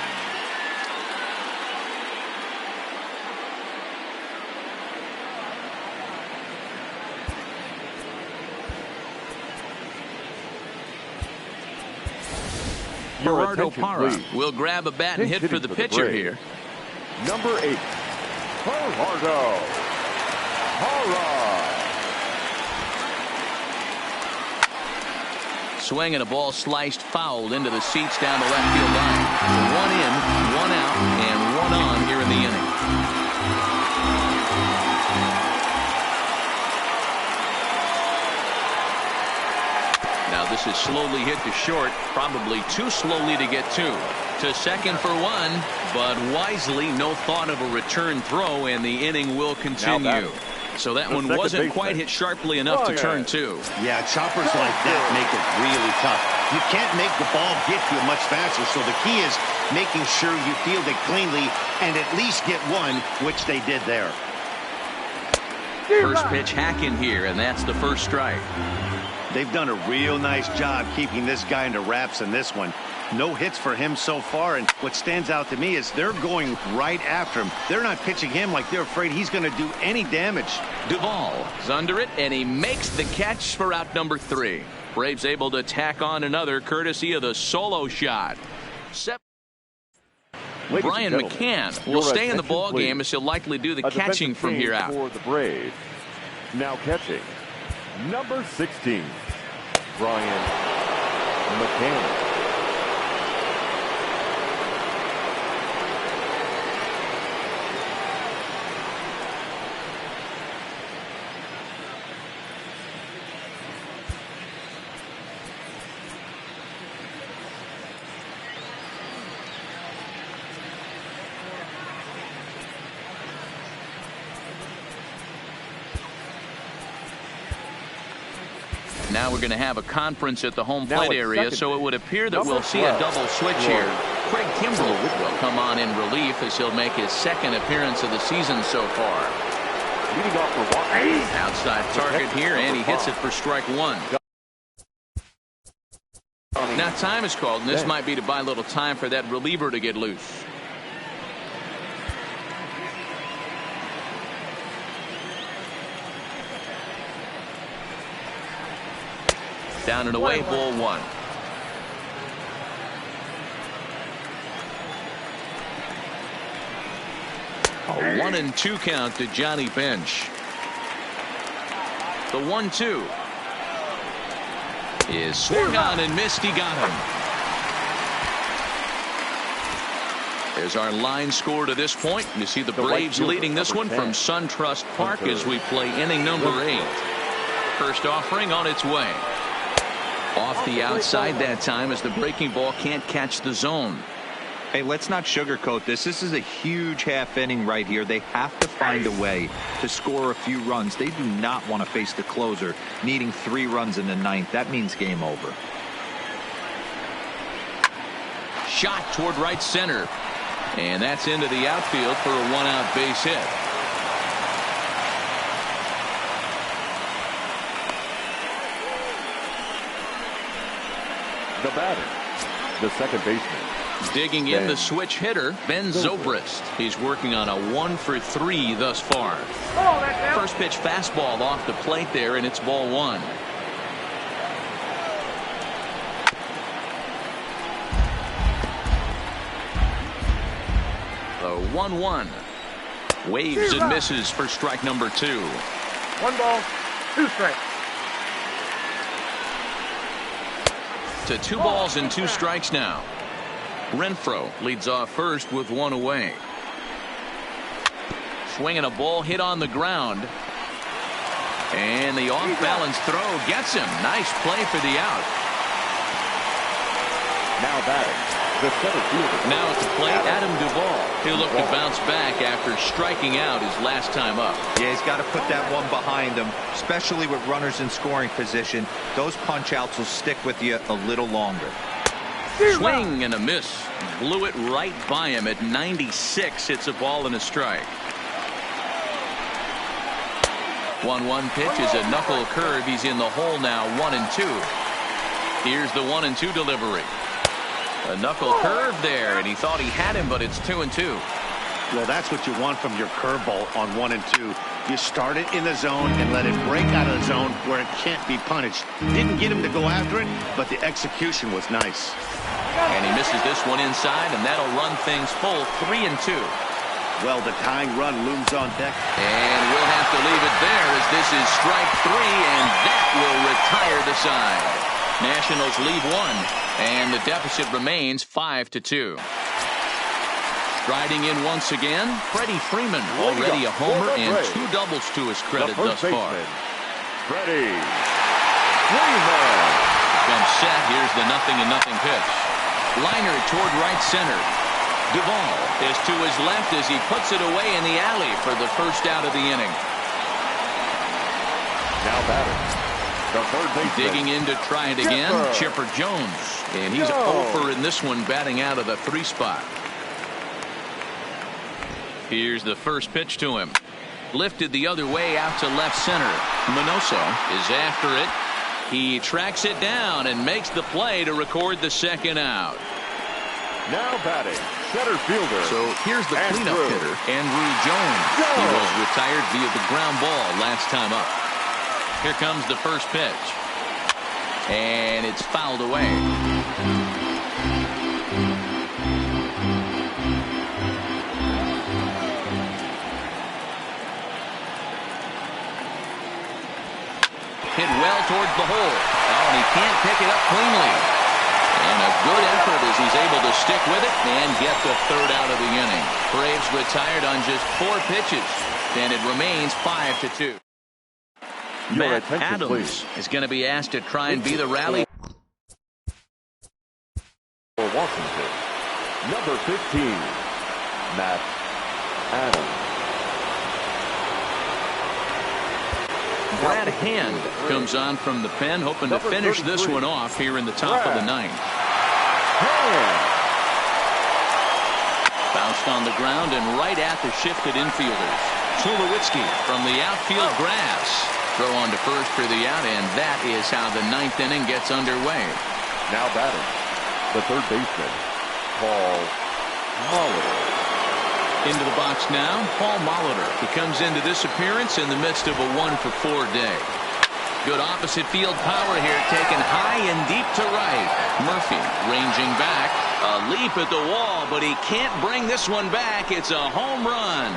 Speaker 1: Gerardo
Speaker 3: attention,
Speaker 1: Parra
Speaker 3: please.
Speaker 1: will grab a bat and
Speaker 3: Pinch
Speaker 1: hit for
Speaker 3: hitting
Speaker 1: the
Speaker 3: for the
Speaker 1: pitcher
Speaker 3: Braves.
Speaker 1: here.
Speaker 3: Number 8, Gerardo Parra.
Speaker 1: Swing and a ball sliced foul into the seats down the left field line. One in, one out, and one on here in the inning. Now this is slowly hit to short, probably too slowly to get to. To second for one, but wisely no thought of a return throw, and the inning will continue. So that one wasn't quite hit sharply enough to turn two.
Speaker 2: Yeah, choppers like that make it really tough. You can't make the ball get to you much faster, so the key is making sure you field it cleanly and at least get one, which they did there.
Speaker 1: First pitch hack in here, and that's the first strike.
Speaker 2: They've done a real nice job keeping this guy into wraps in this one. No hits for him so far, and what stands out to me is they're going right after him. They're not pitching him like they're afraid he's going to do any damage.
Speaker 1: Duvall is under it, and he makes the catch for out number 3. Braves able to tack on another courtesy of the solo shot. Brian McCann will stay in the ball game as he'll likely do the catching from here out.
Speaker 3: For the Braves. Now catching, number 16, Brian McCann.
Speaker 1: Now we're going to have a conference at the home plate area, so it would appear that we'll see a double switch here. Craig Kimbrell will come on in relief as he'll make his second appearance of the season so far.
Speaker 3: Leading off for one.
Speaker 1: Outside target here, and he hits it for strike one. Now time is called, and this might be to buy a little time for that reliever to get loose. Down and away, ball one. A 1-2 count to Johnny Bench. The 1-2 is swung on and missed. He got him. There's our line score to this point. You see the Braves leading this one from SunTrust Park as we play inning number 8. First offering on its way. Off the outside that time as the breaking ball can't catch the zone.
Speaker 4: Hey, let's not sugarcoat this. This is a huge half inning right here. They have to find a way to score a few runs. They do not want to face the closer needing 3 runs in the 9th. That means game over.
Speaker 1: Shot toward right center, and that's into the outfield for a 1-out base hit.
Speaker 3: The batter, the second baseman.
Speaker 1: Digging in the switch hitter, Ben Zobrist. He's working on a 1-for-3 thus far. First pitch fastball off the plate there, and it's ball 1. The 1-1. Waves and misses for strike number 2.
Speaker 6: 1 ball, 2 strikes.
Speaker 1: To 2 balls and 2 strikes now. Renfroe leads off first with 1 away. Swinging a ball hit on the ground. And the off-balance throw gets him. Nice play for the out.
Speaker 3: Now batting, the center fielder.
Speaker 1: Now at the plate, Adam Duvall. He'll look to bounce back after striking out his last time up.
Speaker 4: Yeah, he's got to put that one behind him, especially with runners in scoring position. Those punch-outs will stick with you a little longer.
Speaker 1: Swing and a miss. Blew it right by him at 96. It's a ball and a strike. 1-1 pitch is a knuckle curve. He's in the hole now, 1-2. Here's the 1-2 delivery. A knuckle curve there, and he thought he had him, but it's 2-2.
Speaker 2: Well, that's what you want from your curveball on 1-2. You start it in the zone and let it break out of the zone where it can't be punished. Didn't get him to go after it, but the execution was nice.
Speaker 1: And he misses this one inside, and that'll run things full 3-2.
Speaker 2: Well, the tying run looms on deck.
Speaker 1: And we'll have to leave it there as this is strike 3, and that will retire the side. Nationals lead 1, and the deficit remains 5-2. Striding in once again, Freddie Freeman, already a homer and 2 doubles to his credit thus far.
Speaker 3: Freddie Freeman.
Speaker 1: Comes set. Here's the 0-0 pitch. Liner toward right center. Duvall is to his left as he puts it away in the alley for the first out of the inning.
Speaker 3: Now batting, the third baseman.
Speaker 1: Digging in to try it again, Chipper Jones. And he's over in this one, batting out of the 3 spot. Here's the first pitch to him. Lifted the other way out to left center. Minoso is after it. He tracks it down and makes the play to record the second out.
Speaker 3: Now batting, center fielder.
Speaker 1: So here's the cleanup hitter, Andrew Jones. He was retired via the ground ball last time up. Here comes the first pitch. And it's fouled away. Hit well towards the hole. Oh, and he can't pick it up cleanly. And a good effort as he's able to stick with it and get the third out of the inning. Braves retired on just 4 pitches, and it remains 5-2. Matt Adams is going to be asked to try and be the rally.
Speaker 3: For Washington, number 15, Matt Adams.
Speaker 1: Brad Hand comes on from the pen, hoping to finish this one off here in the top of the 9th. Bounced on the ground and right at the shifted infielders. Tulowitzki from the outfield grass. Throw on to first for the out, and that is how the 9th inning gets underway.
Speaker 3: Now batting, the third baseman, Paul Molitor.
Speaker 1: Into the box now, Paul Molitor. He comes into this appearance in the midst of a 1-for-4 day. Good opposite field power here, taken high and deep to right. Murphy ranging back. A leap at the wall, but he can't bring this one back. It's a home run.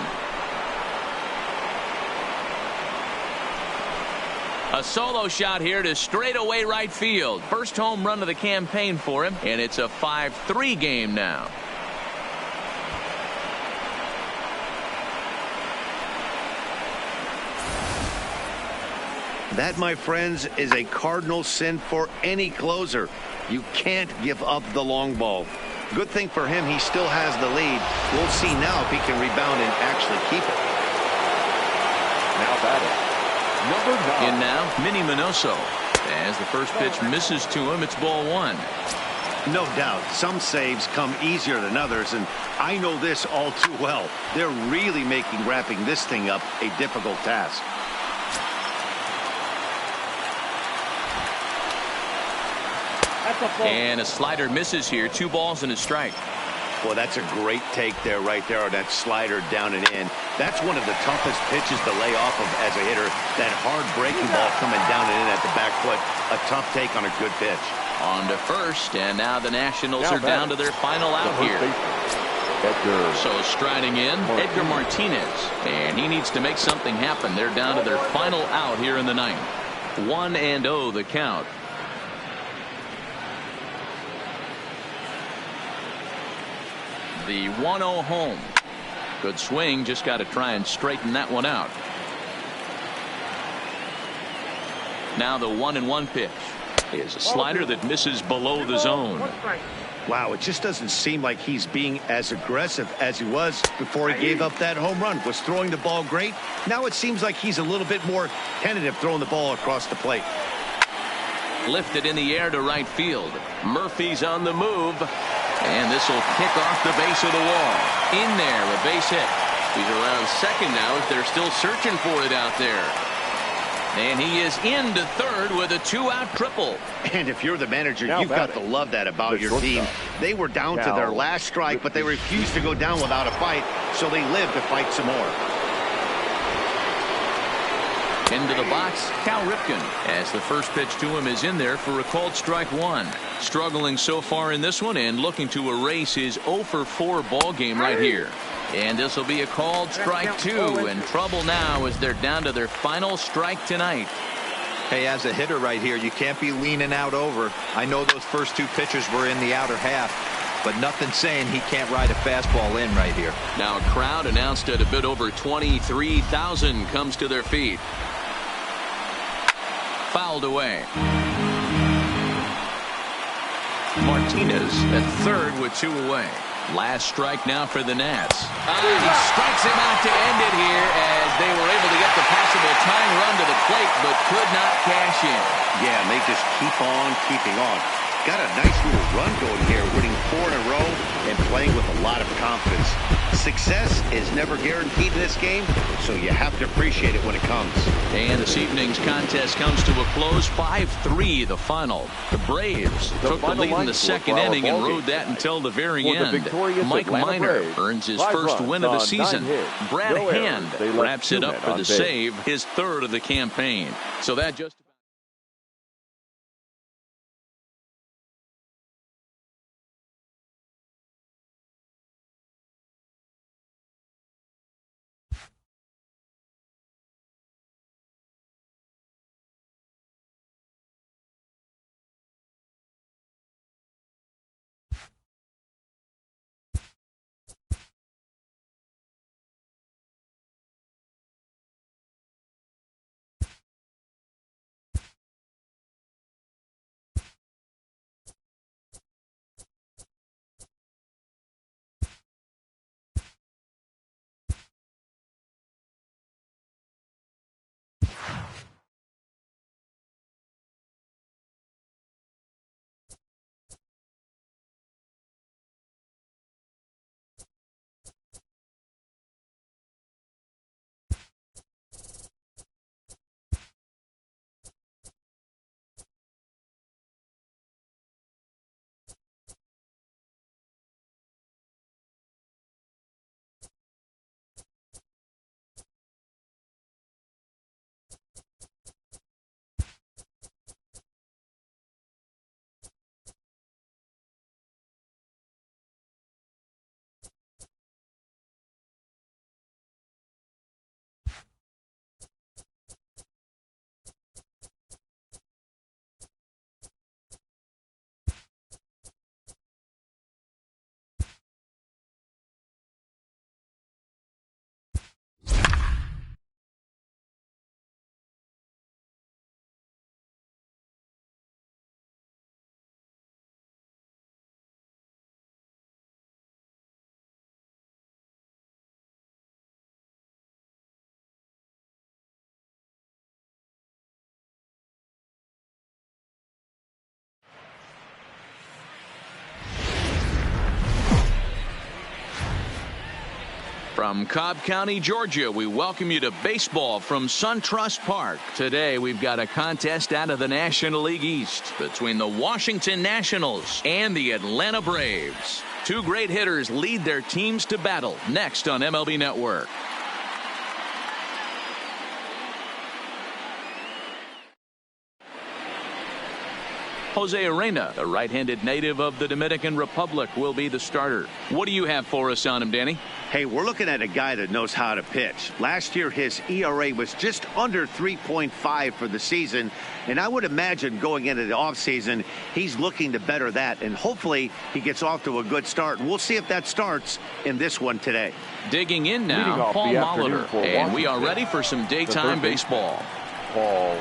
Speaker 1: A solo shot here to straightaway right field. First home run of the campaign for him, and it's a 5-3 game now.
Speaker 2: That, my friends, is a cardinal sin for any closer. You can't give up the long ball. Good thing for him, he still has the lead. We'll see now if he can rebound and actually keep it.
Speaker 3: Now batting, number 9.
Speaker 1: In now, Minnie Minoso. As the first pitch misses to him, it's ball 1.
Speaker 2: No doubt, some saves come easier than others, and I know this all too well. They're really making wrapping this thing up a difficult task.
Speaker 1: And a slider misses here. 2 balls and a strike.
Speaker 2: Well, that's a great take there, right there, on that slider down and in. That's one of the toughest pitches to lay off of as a hitter. That hard breaking ball coming down and in at the back foot. A tough take on a good pitch.
Speaker 1: On to first, and now the Nationals are down to their final out here. So striding in, Edgar Martinez. And he needs to make something happen. They're down to their final out here in the 9th. 1-0 the count. The 1-0 home. Good swing, just got to try and straighten that one out. Now the 1-1 pitch is a slider that misses below the zone.
Speaker 2: Wow, it just doesn't seem like he's being as aggressive as he was before he gave up that home run. Was throwing the ball great. Now it seems like he's a little bit more tentative throwing the ball across the plate.
Speaker 1: Lifted in the air to right field. Murphy's on the move. And this will kick off the base of the wall. In there, a base hit. He's around second now as they're still searching for it out there. And he is into third with a 2-out triple.
Speaker 2: And if you're the manager, you've got to love that about your team. They were down to their last strike, but they refused to go down without a fight, so they lived to fight some more.
Speaker 1: Into the box, Cal Ripken, as the first pitch to him is in there for a called strike one. Struggling so far in this one and looking to erase his 0 for 4 ball game right here. And this will be a called strike two, and trouble now as they're down to their final strike tonight.
Speaker 4: Hey, as a hitter right here, you can't be leaning out over. I know those first 2 pitches were in the outer half, but nothing saying he can't ride a fastball in right here.
Speaker 1: Now a crowd announced at a bit over 23,000 comes to their feet. Fouled away. Martinez at third with 2 away. Last strike now for the Nats. He strikes him out to end it here as they were able to get the possible tying run to the plate but could not cash in.
Speaker 2: Yeah, and they just keep on keeping on. Got a nice little run going here, winning 4 in a row and playing with a lot of confidence. Success is never guaranteed in this game, so you have to appreciate it when it comes.
Speaker 1: And this evening's contest comes to a close, 5-3 the final. The Braves took the lead in the second inning and rode that until the very end. Mike Minor earns his first win of the season. Brad Hand wraps it up for the save, his 3rd of the campaign. So that just From Cobb County, Georgia, we welcome you to baseball from SunTrust Park. Today, we've got a contest out of the National League East between the Washington Nationals and the Atlanta Braves. 2 great hitters lead their teams to battle next on MLB Network. Jose Arena, a right-handed native of the Dominican Republic, will be the starter. What do you have for us on him, Danny?
Speaker 2: Hey, we're looking at a guy that knows how to pitch. Last year, his ERA was just under 3.5 for the season, and I would imagine going into the offseason, he's looking to better that, and hopefully he gets off to a good start. We'll see if that starts in this one today.
Speaker 1: Digging in now, Paul Molitor, and we are ready for some daytime baseball.
Speaker 3: Paul.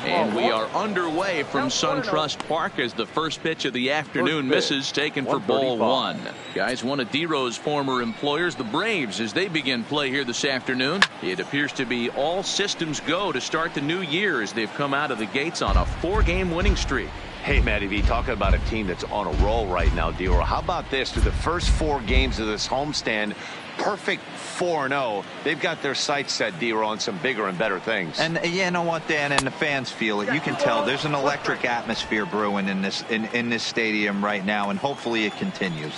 Speaker 1: And we are underway from SunTrust Park as the first pitch of the afternoon misses, taken for ball 1. Guys, one of D-Row's former employers, the Braves, as they begin play here this afternoon. It appears to be all systems go to start the new year as they've come out of the gates on a 4-game winning streak.
Speaker 2: Hey, Matty V, talking about a team that's on a roll right now, D-Row. How about this? Through the first 4 games of this homestand, perfect 4-0. They've got their sights set, D-Row, on some bigger and better things.
Speaker 4: And you know what, Dan, and the fans feel it. You can tell there's an electric atmosphere brewing in this stadium right now, and hopefully it continues.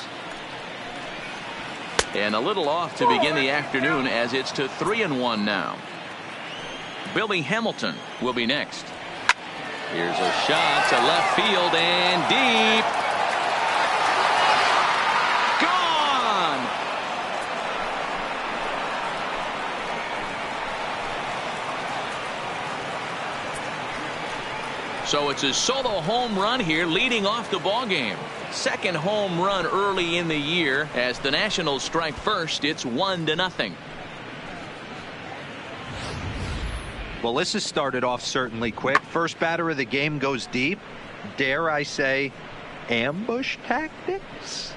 Speaker 1: And a little off to begin the afternoon as it's to 3-1 now. Billy Hamilton will be next. Here's a shot to left field and deep. Gone. So it's a solo home run here, leading off the ball game. Second home run early in the year. As the Nationals strike first, it's 1-0.
Speaker 4: Well, this has started off certainly quick. First batter of the game goes deep. Dare I say, ambush tactics?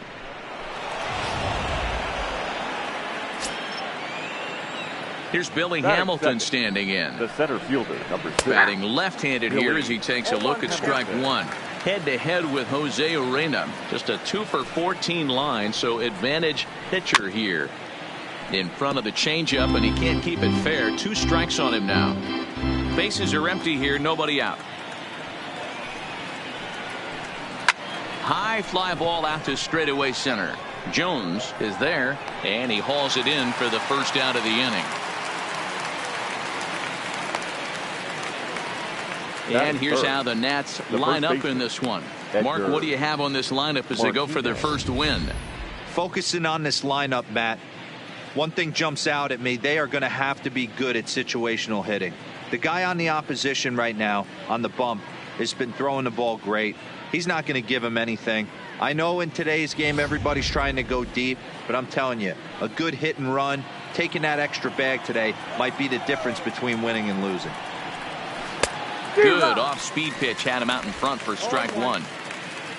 Speaker 1: Here's Billy Hamilton standing in.
Speaker 3: The center fielder, number 6.
Speaker 1: Batting left-handed here as he takes a look at strike one. Head-to-head with Jose Urena. Just a 2-for-14 line, so advantage pitcher here. In front of the changeup, and he can't keep it fair. 2 strikes on him now. Bases are empty here, nobody out. High fly ball out to straightaway center. Jones is there, and he hauls it in for the first out of the inning. And here's how the Nats line up in this one. Mark, what do you have on this lineup as they go for their first win?
Speaker 4: Focusing on this lineup, Matt. One thing jumps out at me. They are going to have to be good at situational hitting. The guy on the opposition right now on the bump has been throwing the ball great. He's not going to give him anything. I know in today's game everybody's trying to go deep, but I'm telling you, a good hit and run, taking that extra bag today might be the difference between winning and losing.
Speaker 1: Good off-speed pitch had him out in front for strike one.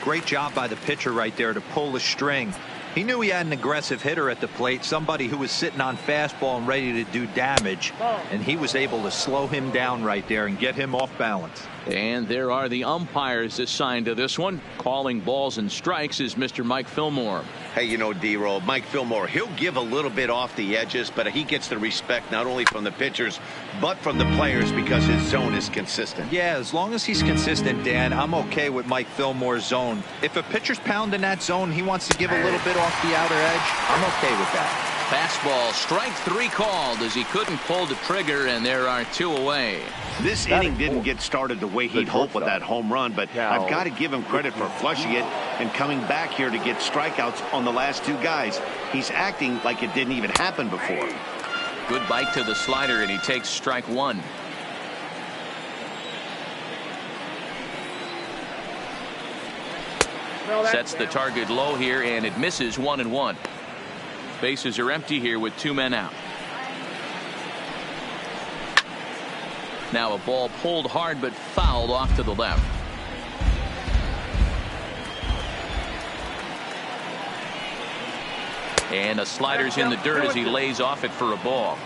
Speaker 4: Great job by the pitcher right there to pull the string. He knew he had an aggressive hitter at the plate, somebody who was sitting on fastball and ready to do damage, and he was able to slow him down right there and get him off balance.
Speaker 1: And there are the umpires assigned to this one. Calling balls and strikes is Mr. Mike Fillmore.
Speaker 2: Hey, you know, D-Roll, Mike Fillmore, he'll give a little bit off the edges, but he gets the respect not only from the pitchers, but from the players because his zone is consistent.
Speaker 4: Yeah, as long as he's consistent, Dan, I'm okay with Mike Fillmore's zone. If a pitcher's pounding that zone, he wants to give a little bit off the outer edge, I'm okay with that.
Speaker 1: Fastball, strike 3 called as he couldn't pull the trigger, and there are 2 away.
Speaker 2: This inning didn't get started the way he'd hoped with that home run, but I've got to give him credit for flushing it and coming back here to get strikeouts on the last 2 guys. He's acting like it didn't even happen before.
Speaker 1: Good bite to the slider, and he takes strike 1. Sets the target low here, and it misses 1-1. Bases are empty here with 2 men out. Now a ball pulled hard but fouled off to the left. And a slider's in the dirt as he lays off it for a ball.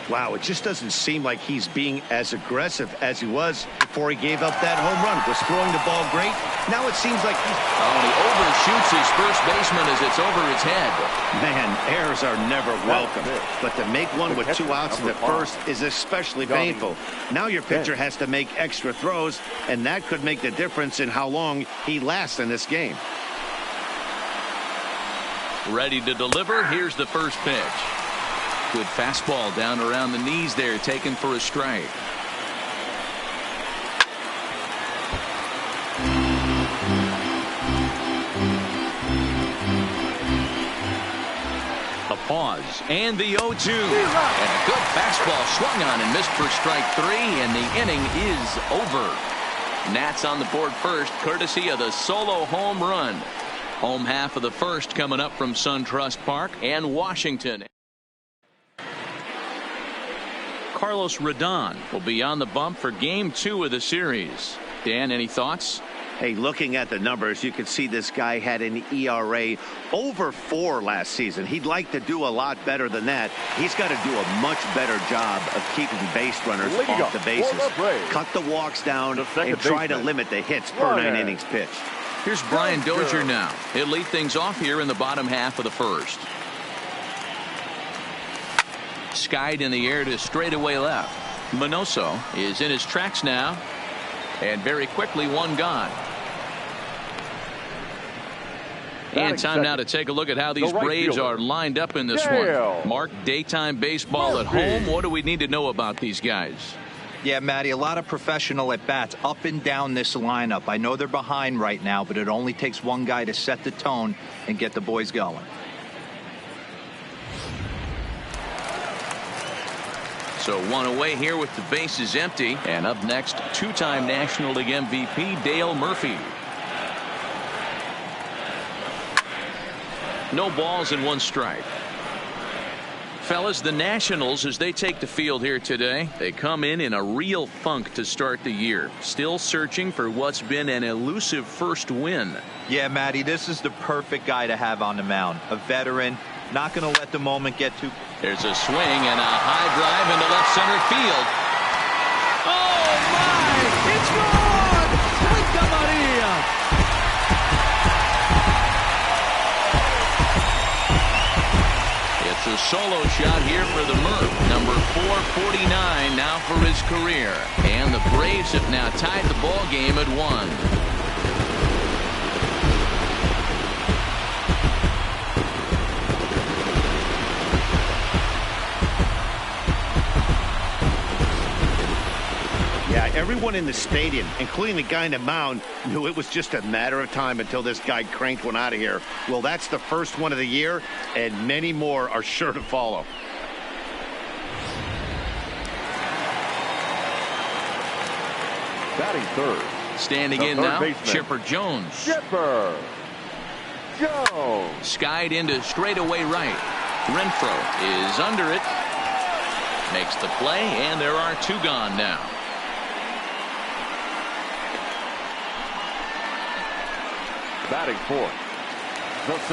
Speaker 2: Wow, it just doesn't seem like he's being as aggressive as he was before he gave up that home run. Was throwing the ball great. Now it seems like he's...
Speaker 1: Oh, and he overshoots his first baseman as it's over his head.
Speaker 2: Man, errors are never welcome. But to make one with 2 outs in the first is especially painful. Now your pitcher has to make extra throws, and that could make the difference in how long he lasts in this game.
Speaker 1: Ready to deliver. Here's the first pitch. Good fastball down around the knees there, taken for a strike. A pause and the 0-2. And a good fastball swung on and missed for strike 3, and the inning is over. Nats on the board first, courtesy of the solo home run. Home half of the first coming up from SunTrust Park and Washington. Carlos Rodon will be on the bump for game 2 of the series. Dan, any thoughts?
Speaker 2: Hey, looking at the numbers, you can see this guy had an ERA over 4 last season. He'd like to do a lot better than that. He's got to do a much better job of keeping base runners off the bases. Cut the walks down and try to limit the hits per 9 innings pitched.
Speaker 1: Here's Brian Dozier now. He'll lead things off here in the bottom half of the first. Skied in the air to straightaway left. Minoso is in his tracks now, and very quickly 1 gone. And time now to take a look at how these Braves are lined up in this one. Mark, daytime baseball at home. What do we need to know about these guys?
Speaker 4: Yeah, Matty, a lot of professional at-bats up and down this lineup. I know they're behind right now, but it only takes one guy to set the tone and get the boys going.
Speaker 1: So one away here with the bases empty. And up next, two-time National League MVP Dale Murphy. No balls and one strike. Fellas, the Nationals, as they take the field here today, they come in a real funk to start the year. Still searching for what's been an elusive first win.
Speaker 4: Yeah, Matty, this is the perfect guy to have on the mound. A veteran, not going to let the moment get too...
Speaker 1: There's a swing and a high drive into left center field. Oh, my! It's gone! Santa Maria! It's a solo shot here for the Murph. Number 449 now for his career. And the Braves have now tied the ball game at 1.
Speaker 2: Everyone in the stadium, including the guy in the mound, knew it was just a matter of time until this guy cranked one out of here. Well, that's the first one of the year, and many more are sure to follow.
Speaker 3: Batting third.
Speaker 1: Standing in now, Chipper Jones.
Speaker 3: Chipper Jones.
Speaker 1: Skied into straightaway right. Renfroe is under it. Makes the play, and there are two gone now.
Speaker 3: Batting fourth.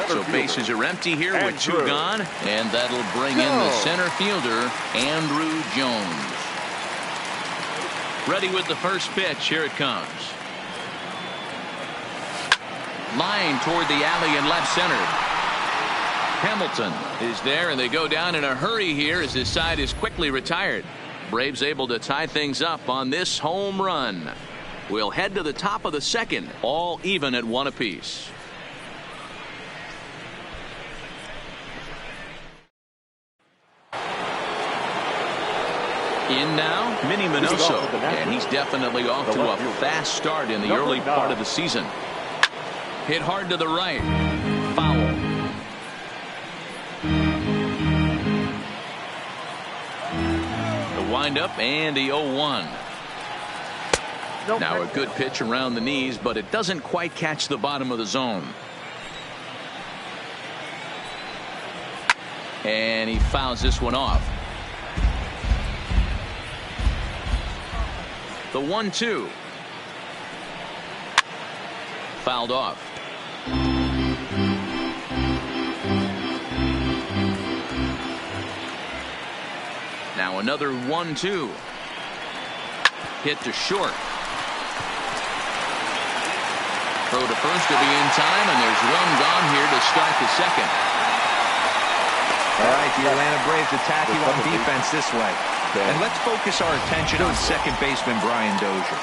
Speaker 1: So bases are empty here with two gone, and that'll bring in the center fielder, Andrew Jones. Ready with the first pitch. Here it comes. Line toward the alley in left center. Hamilton is there, and they go down in a hurry here as his side is quickly retired. Braves able to tie things up on this home run. We'll head to the top of the second, all even at 1 apiece. In now, Minnie Minoso, and he's definitely off to a fast start in the early part of the season. Hit hard to the right. Foul. The windup and the 0-1. Now a good pitch around the knees, but it doesn't quite catch the bottom of the zone. And he fouls this one off. The 1-2. Fouled off. Now another 1-2. Hit to short. Throw to first to be in time, and there's one gone here to start the second.
Speaker 4: All right, the Atlanta Braves attack you on defense this way. And let's focus our attention on second baseman Brian Dozier.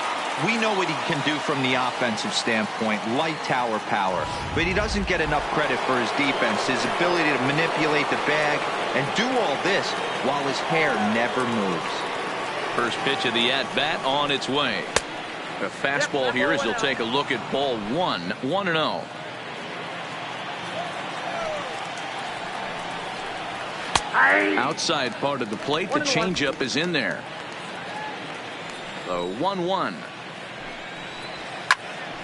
Speaker 4: We know what he can do from the offensive standpoint, light tower power, but he doesn't get enough credit for his defense, his ability to manipulate the bag and do all this while his hair never moves.
Speaker 1: First pitch of the at-bat on its way. A fastball here as he'll take a look at ball 1-0. Outside part of the plate, the changeup is in there. The 1-1.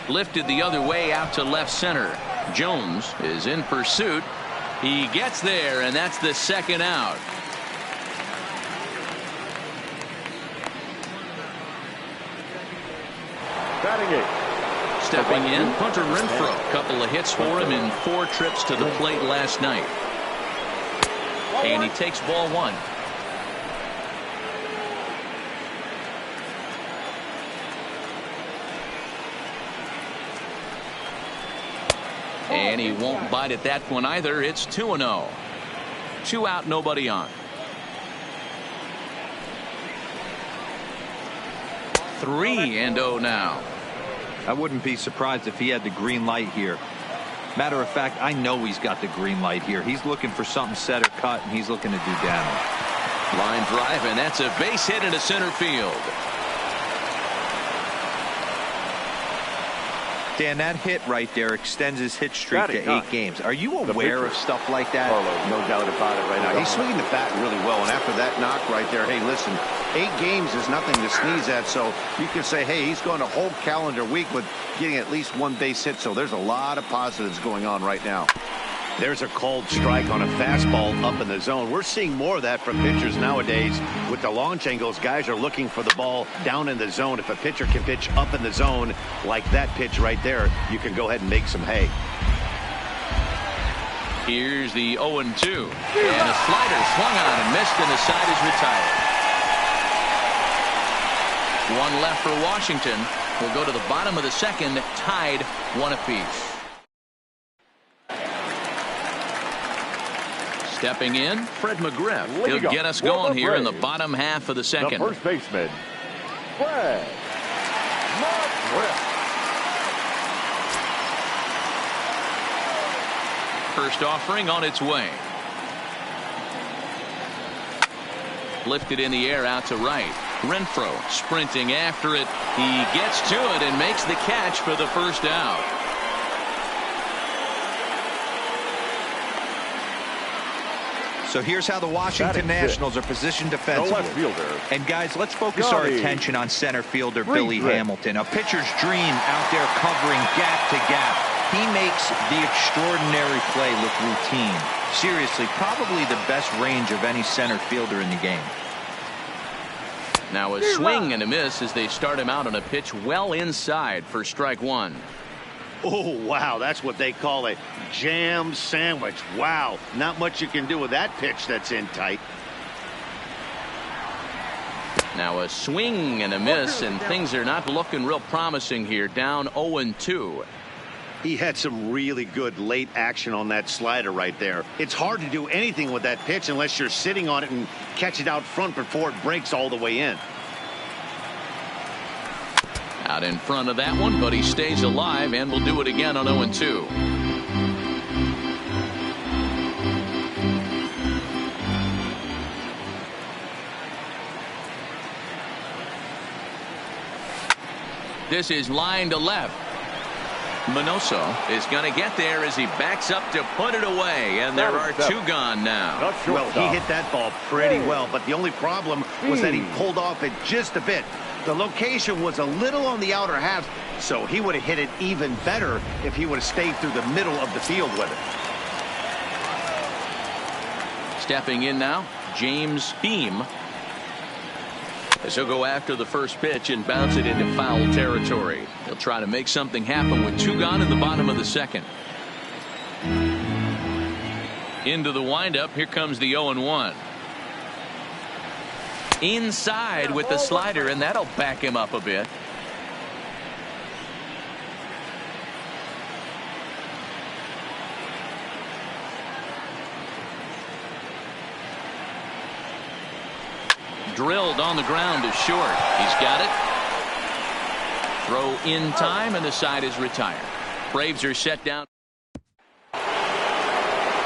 Speaker 1: Lifted the other way out to left center. Jones is in pursuit. He gets there, and that's the second out. Stepping in, Hunter Renfroe. Couple of hits for him in 4 trips to the plate last night. And he takes ball 1. And he won't bite at that one either. It's 2-0. 2 out, nobody on. 3-0 now.
Speaker 4: I wouldn't be surprised if he had the green light here. Matter of fact, I know he's got the green light here. He's looking for something set or cut, and he's looking to do damage.
Speaker 1: Line drive, and that's a base hit into center field.
Speaker 4: Dan, that hit right there extends his hit streak to 8 games. Are you aware of stuff like that?
Speaker 2: No doubt about it right now. He's swinging the bat really well, and after that knock right there, hey, listen, 8 games is nothing to sneeze at, so you can say, hey, he's going a whole calendar week with getting at least 1 base hit, so there's a lot of positives going on right now. There's a cold strike on a fastball up in the zone. We're seeing more of that from pitchers nowadays. With the launch angles, guys are looking for the ball down in the zone. If a pitcher can pitch up in the zone like that pitch right there, you can go ahead and make some hay.
Speaker 1: Here's the 0-2. And a slider swung on and missed, and the side is retired. 1 left for Washington. We'll go to the bottom of the second, tied 1 apiece. Stepping in, Fred McGriff. He'll get us going here in the bottom half of the second.
Speaker 3: The first baseman, Fred McGriff.
Speaker 1: First offering on its way. Lifted in the air out to right. Renfroe sprinting after it. He gets to it and makes the catch for the first out.
Speaker 4: So here's how the Washington Nationals are positioned defensively. And guys, let's focus our attention on center fielder Billy Hamilton. A pitcher's dream out there covering gap to gap. He makes the extraordinary play look routine. Seriously, probably the best range of any center fielder in the game.
Speaker 1: Now a swing and a miss as they start him out on a pitch well inside for strike 1.
Speaker 2: Oh, wow, that's what they call a jam sandwich. Wow, not much you can do with that pitch that's in tight.
Speaker 1: Now a swing and a miss, and things are not looking real promising here. Down 0-2.
Speaker 2: He had some really good late action on that slider right there. It's hard to do anything with that pitch unless you're sitting on it and catch it out front before it breaks all the way in.
Speaker 1: Out in front of that one, but he stays alive and will do it again on 0-2. This is line to left. Minoso is going to get there as he backs up to put it away, and there are 2 gone now.
Speaker 2: Well, he hit that ball pretty well, but the only problem was that he pulled off it just a bit. The location was a little on the outer half, so he would have hit it even better if he would have stayed through the middle of the field with it.
Speaker 1: Stepping in now, James Beam. As he'll go after the first pitch and bounce it into foul territory. He'll try to make something happen with 2 gone in the bottom of the second. Into the windup, here comes the 0-1. Inside with the slider, and that'll back him up a bit. Drilled on the ground is short. He's got it. Throw in time, and the side is retired. Braves are set down.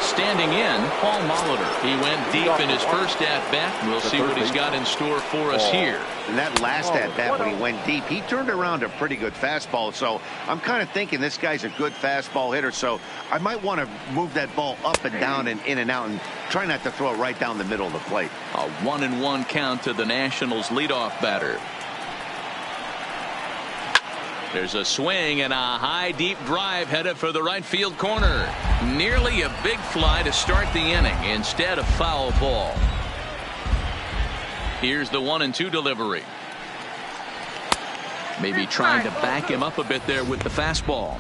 Speaker 1: Standing in, Paul Molitor. He went deep in his first at-bat. We'll see what he's got in store for us here.
Speaker 2: And that last at-bat when he went deep, he turned around a pretty good fastball. So I'm kind of thinking this guy's a good fastball hitter. So I might want to move that ball up and down and in and out and try not to throw it right down the middle of the plate.
Speaker 1: A 1-1 count to the Nationals leadoff batter. There's a swing and a high deep drive headed for the right field corner. Nearly a big fly to start the inning instead of foul ball. Here's the 1-2 delivery. Maybe trying to back him up a bit there with the fastball.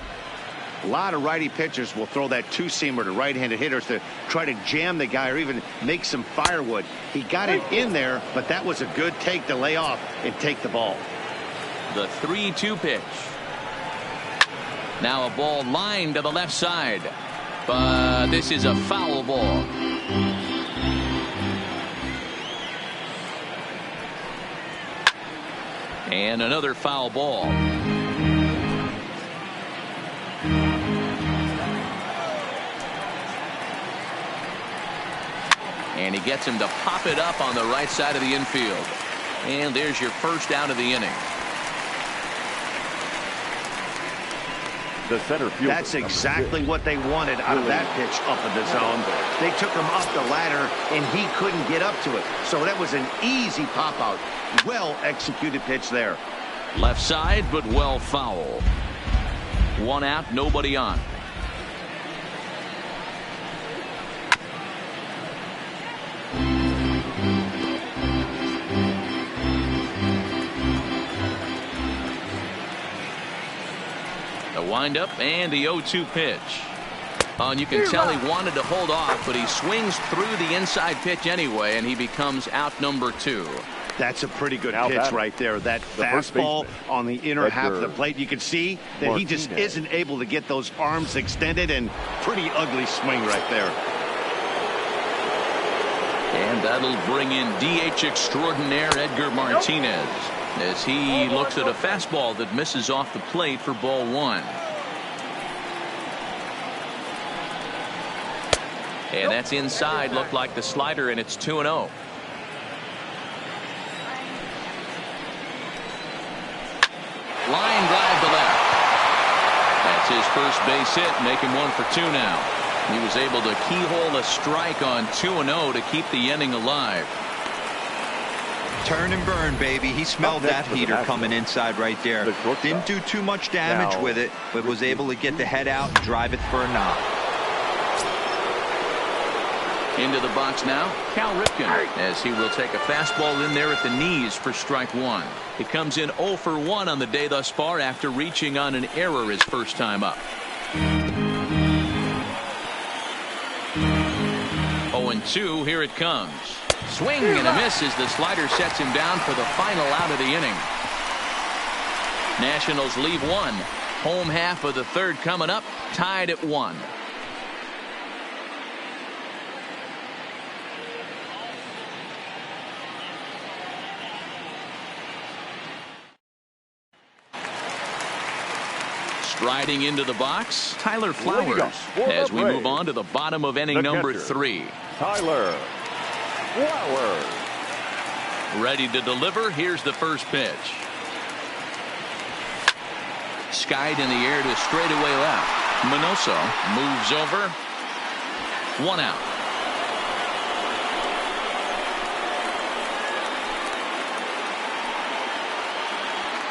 Speaker 2: A lot of righty pitchers will throw that two-seamer to right-handed hitters to try to jam the guy or even make some firewood. He got it in there, but that was a good take to lay off and take the ball.
Speaker 1: The 3-2 pitch. Now a ball lined to the left side, but this is a foul ball. And another foul ball. And he gets him to pop it up on the right side of the infield. And there's your first out of the inning.
Speaker 3: The center fielder.
Speaker 2: That's exactly what they wanted out of that pitch up in the zone. They took him up the ladder, and he couldn't get up to it. So that was an easy pop-out. Well-executed pitch there.
Speaker 1: Left side, but well foul. 1 out, nobody on. The windup and the 0-2 pitch. And you can tell he wanted to hold off, but he swings through the inside pitch anyway, and he becomes out number 2.
Speaker 2: That's a pretty good pitch right there. That fastball on the inner half of the plate. You can see that he just isn't able to get those arms extended, and pretty ugly swing right there.
Speaker 1: And that'll bring in DH extraordinaire Edgar Martinez as he looks at a fastball that misses off the plate for ball 1. And that's inside. Looked like the slider, and it's 2-0. Line drive to left. That's his first base hit, making 1 for 2 now. He was able to keyhole a strike on 2-0 to keep the inning alive.
Speaker 4: Turn and burn, baby. He smelled that heater coming inside right there. Didn't do too much damage with it, but was able to get the head out and drive it for a knock.
Speaker 1: Into the box now, Cal Ripken, as he will take a fastball in there at the knees for strike 1. He comes in 0 for 1 on the day thus far after reaching on an error his first time up. 0-2, here it comes. Swing and a miss as the slider sets him down for the final out of the inning. Nationals leave 1. Home half of the 3rd coming up, tied at 1. Striding into the box, Tyler Flowers, as we move on to the bottom of inning number 3.
Speaker 3: Tyler Flowers.
Speaker 1: Ready to deliver. Here's the first pitch. Skied in the air to straightaway left. Minoso moves over. 1 out.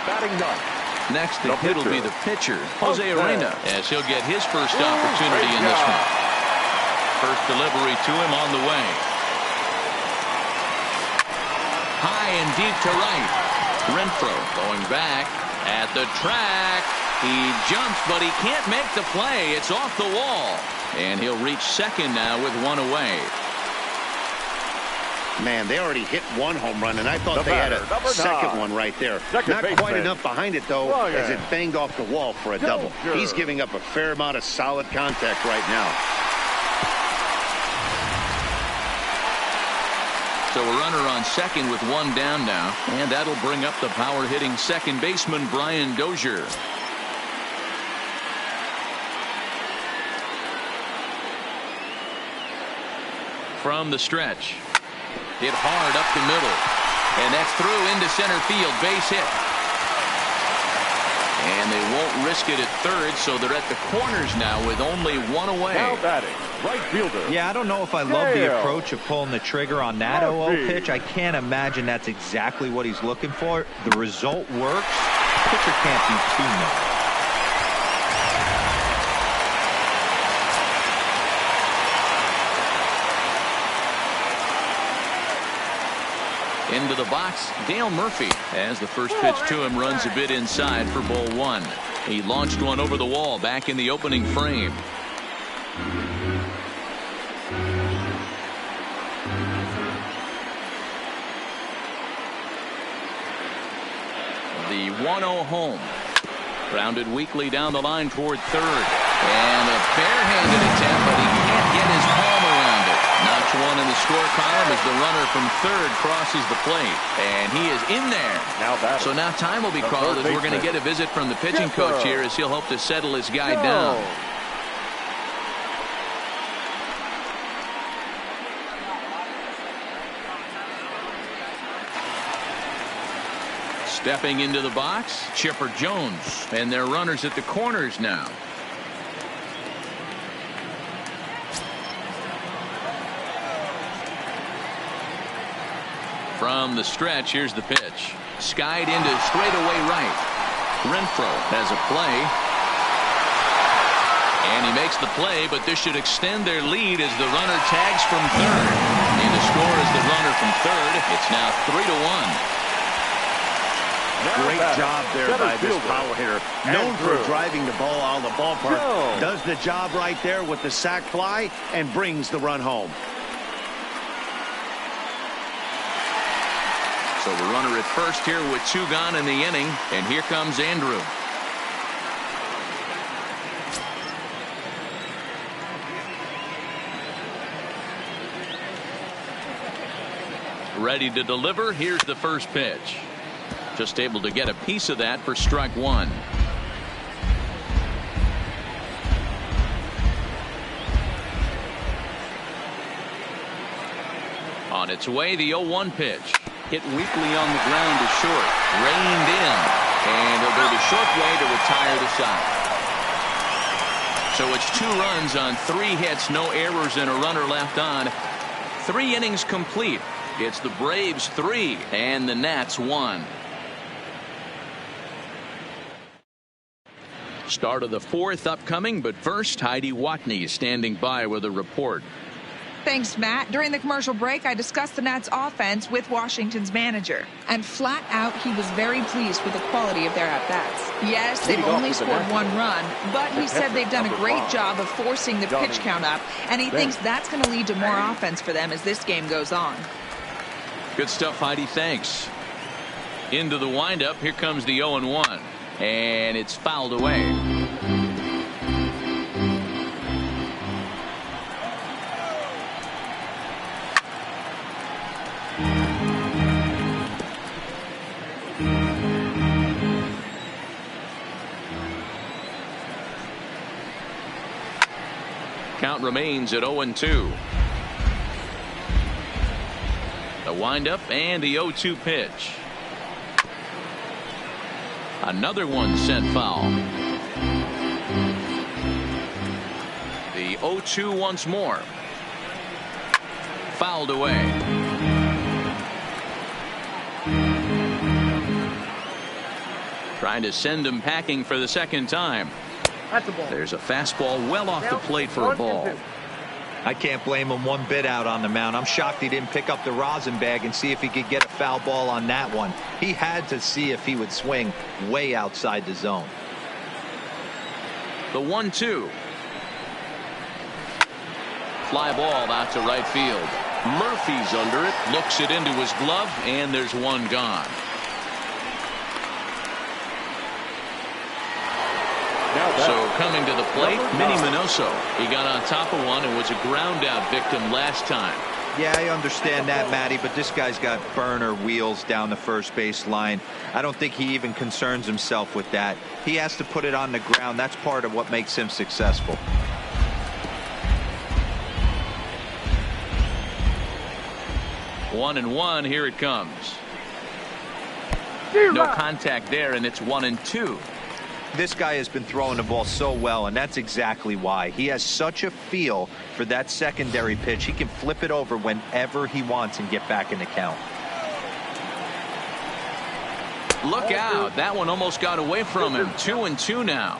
Speaker 3: Batting ninth.
Speaker 1: Next, the hit will be the pitcher, Jose Arena, as he'll get his first opportunity in this one. First delivery to him on the way. High and deep to right. Renfroe going back at the track. He jumps, but he can't make the play. It's off the wall. And he'll reach second now with 1 away.
Speaker 2: Man, they already hit 1 home run, and I thought they had a second one right there. Not quite enough behind it, though, as it banged off the wall for a double. He's giving up a fair amount of solid contact right now.
Speaker 1: So a runner on second with 1 down now, and that'll bring up the power-hitting second baseman Brian Dozier. From the stretch. Hit hard up the middle. And that's through into center field. Base hit. And they won't risk it at third, so they're at the corners now with only 1 away.
Speaker 3: Now batting, right fielder.
Speaker 4: Yeah, I don't know if I love the approach of pulling the trigger on that 0-0 pitch. I can't imagine that's exactly what he's looking for. The result works. Pitcher can't be too mad.
Speaker 1: Into the box, Dale Murphy, as the first pitch to him runs a bit inside for ball 1. He launched one over the wall back in the opening frame. The 1-0 home. Grounded weakly down the line toward third. And a barehanded attempt, but he can't get his palm around it. Notch 1 in the score column as the runner from third crosses the plate. And he is in there. So now time will be called as we're going to get a visit from the pitching coach here as he'll hope to settle his guy down. Stepping into the box, Chipper Jones, and their runners at the corners now. From the stretch, here's the pitch. Skied into straightaway right. Renfroe has a play. And he makes the play, but this should extend their lead as the runner tags from third. And the score is the runner from third. It's now 3-1.
Speaker 2: Great job there by this power hitter. Known for driving the ball out of the ballpark. Does the job right there with the sac fly and brings the run home.
Speaker 1: So the runner at first here with 2 gone in the inning. And here comes Andrew. Ready to deliver. Here's the first pitch. Just able to get a piece of that for strike 1. On its way, the 0-1 pitch. Hit weakly on the ground to short. Reined in. And he'll go the short way to retire the side. So it's 2 runs on 3 hits, no errors, and a runner left on. 3 innings complete. It's the Braves 3 and the Nats 1. Start of the 4th upcoming, but first, Heidi Watney standing by with a report.
Speaker 5: Thanks, Matt. During the commercial break, I discussed the Nats offense with Washington's manager. And flat out, he was very pleased with the quality of their at-bats. Yes, they've only scored 1 run, but he said they've done a great job of forcing the pitch count up, and he thinks that's going to lead to more offense for them as this game goes on.
Speaker 1: Good stuff, Heidi. Thanks. Into the windup. Here comes the 0-1. And it's fouled away. Count remains at 0-2. The windup and the 0-2 pitch. Another one sent foul. The 0-2 once more. Fouled away. Trying to send him packing for the second time.
Speaker 6: That's a ball.
Speaker 1: There's a fastball well off the plate for a ball.
Speaker 4: I can't blame him one bit out on the mound. I'm shocked he didn't pick up the rosin bag and see if he could get a foul ball on that one. He had to see if he would swing way outside the zone.
Speaker 1: The 1-2. Fly ball out to right field. Murphy's under it, looks it into his glove, and there's 1 gone. So coming to the plate, Minnie Minoso. He got on top of one and was a ground out victim last time.
Speaker 4: Yeah, I understand that, Matty, but this guy's got burner wheels down the first base line. I don't think he even concerns himself with that. He has to put it on the ground. That's part of what makes him successful.
Speaker 1: One and one, here it comes. No contact there, and it's 1-2.
Speaker 4: This guy has been throwing the ball so well, and that's exactly why. He has such a feel for that secondary pitch. He can flip it over whenever he wants and get back in the count.
Speaker 1: Look out. That one almost got away from him. 2-2 now.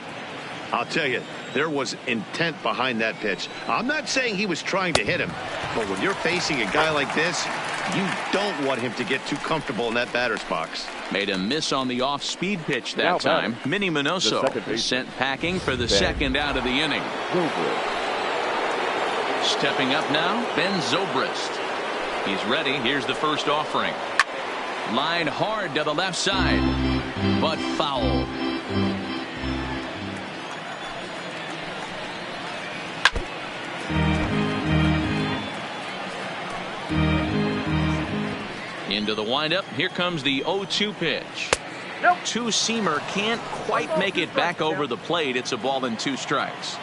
Speaker 2: I'll tell you, there was intent behind that pitch. I'm not saying he was trying to hit him, but when you're facing a guy like this, you don't want him to get too comfortable in that batter's box.
Speaker 1: Made a miss on the off-speed pitch that time. Minnie Minoso sent packing for the second out of the inning. Stepping up now, Ben Zobrist. He's ready. Here's the first offering. Line hard to the left side, but foul. Into the windup. Here comes the 0-2 pitch. Two-seamer can't quite make it back over the plate. It's a ball and 2 strikes.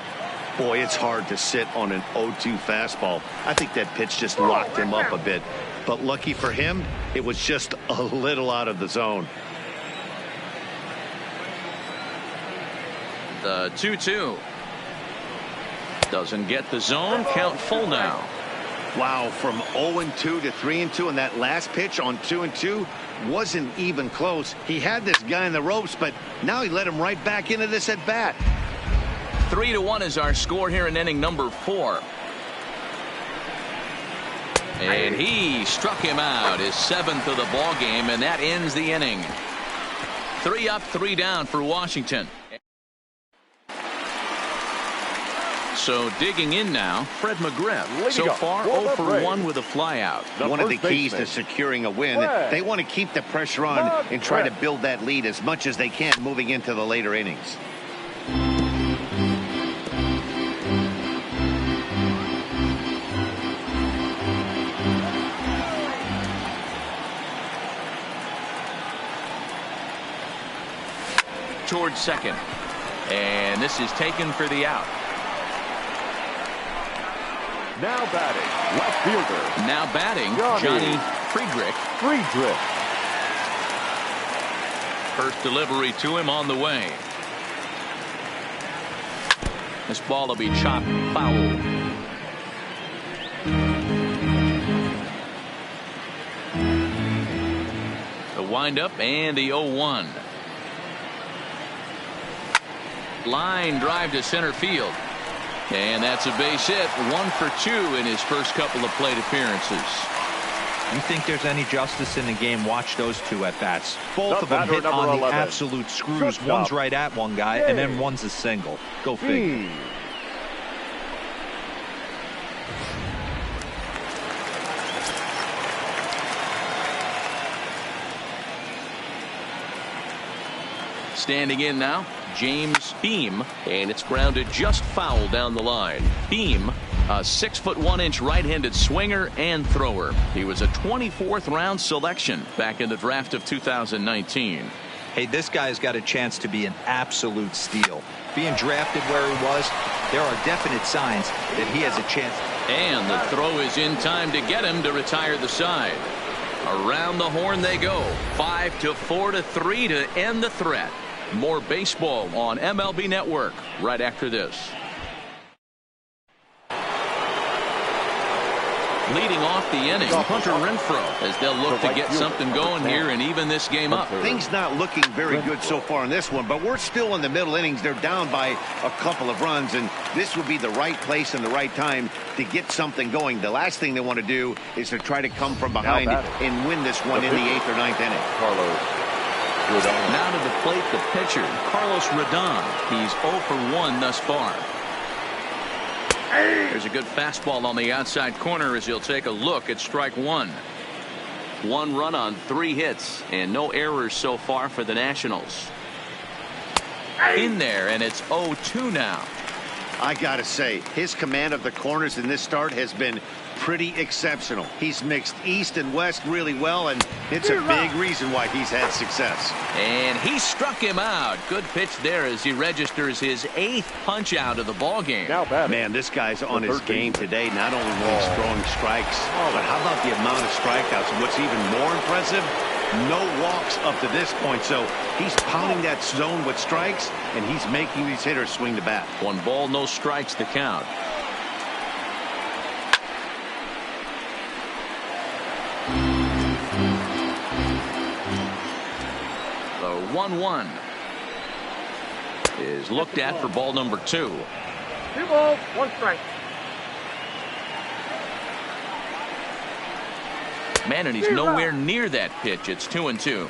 Speaker 2: Boy, it's hard to sit on an 0-2 fastball. I think that pitch just locked him up a bit. But lucky for him, it was just a little out of the zone.
Speaker 1: The 2-2. Doesn't get the zone. Count full now.
Speaker 2: Wow, from 0-2 to 3-2, and that last pitch on 2-2 wasn't even close. He had this guy in the ropes, but now he let him right back into this at bat.
Speaker 1: 3-1 is our score here in inning number 4. And he struck him out, his 7th of the ball game, and that ends the inning. 3 up, 3 down for Washington. So digging in now, Fred McGriff. So far 0 for 1 with a flyout.
Speaker 2: One of the keys to securing a win, they want to keep the pressure on and try to build that lead as much as they can moving into the later innings.
Speaker 1: Towards second. And this is taken for the out.
Speaker 3: Now batting, left fielder.
Speaker 1: Now batting, Johnny Friedrich. First delivery to him on the way. This ball will be chopped foul. The windup and the 0-1. Line drive to center field. And that's a base hit. 1 for 2 in his first couple of plate appearances.
Speaker 4: You think there's any justice in the game? Watch those 2 at bats. Both of them hit on 11. The absolute screws. One's right at one guy, and then one's a single. Go figure.
Speaker 1: Standing in now, James Beam, and it's grounded just foul down the line. Beam, a 6'1" right-handed swinger and thrower. He was a 24th round selection back in the draft of 2019.
Speaker 4: Hey, this guy's got a chance to be an absolute steal. Being drafted where he was, there are definite signs that he has a chance.
Speaker 1: And the throw is in time to get him to retire the side. Around the horn they go. 5-4 to 3 to end the threat. More baseball on MLB Network right after this. Leading off the inning, Hunter Renfroe, as they'll look to get something going here and even this game up.
Speaker 2: Things not looking very good so far in this one, but we're still in the middle innings. They're down by a couple of runs, and this would be the right place and the right time to get something going. The last thing they want to do is to try to come from behind and win this one in the 8th or 9th inning.
Speaker 1: Now to the plate, the pitcher, Carlos Rodon. He's 0 for 1 thus far. There's a good fastball on the outside corner as he'll take a look at strike 1. 1 run on 3 hits and no errors so far for the Nationals. In there, and it's 0-2 now.
Speaker 2: I gotta say, his command of the corners in this start has been pretty exceptional. He's mixed east and west really well, and it's a big reason why he's had success.
Speaker 1: And he struck him out. Good pitch there as he registers his 8th punch out of the ball game.
Speaker 2: Man, this guy's on his game today. Not only when he's throwing strikes, but how about the amount of strikeouts? And what's even more impressive, no walks up to this point. So he's pounding that zone with strikes, and he's making these hitters swing the bat.
Speaker 1: 1 ball, no strikes to count. The 1-1 is looked at for ball number 2.
Speaker 6: 2 balls, 1 strike.
Speaker 1: Man, and he's nowhere near that pitch. It's 2-2.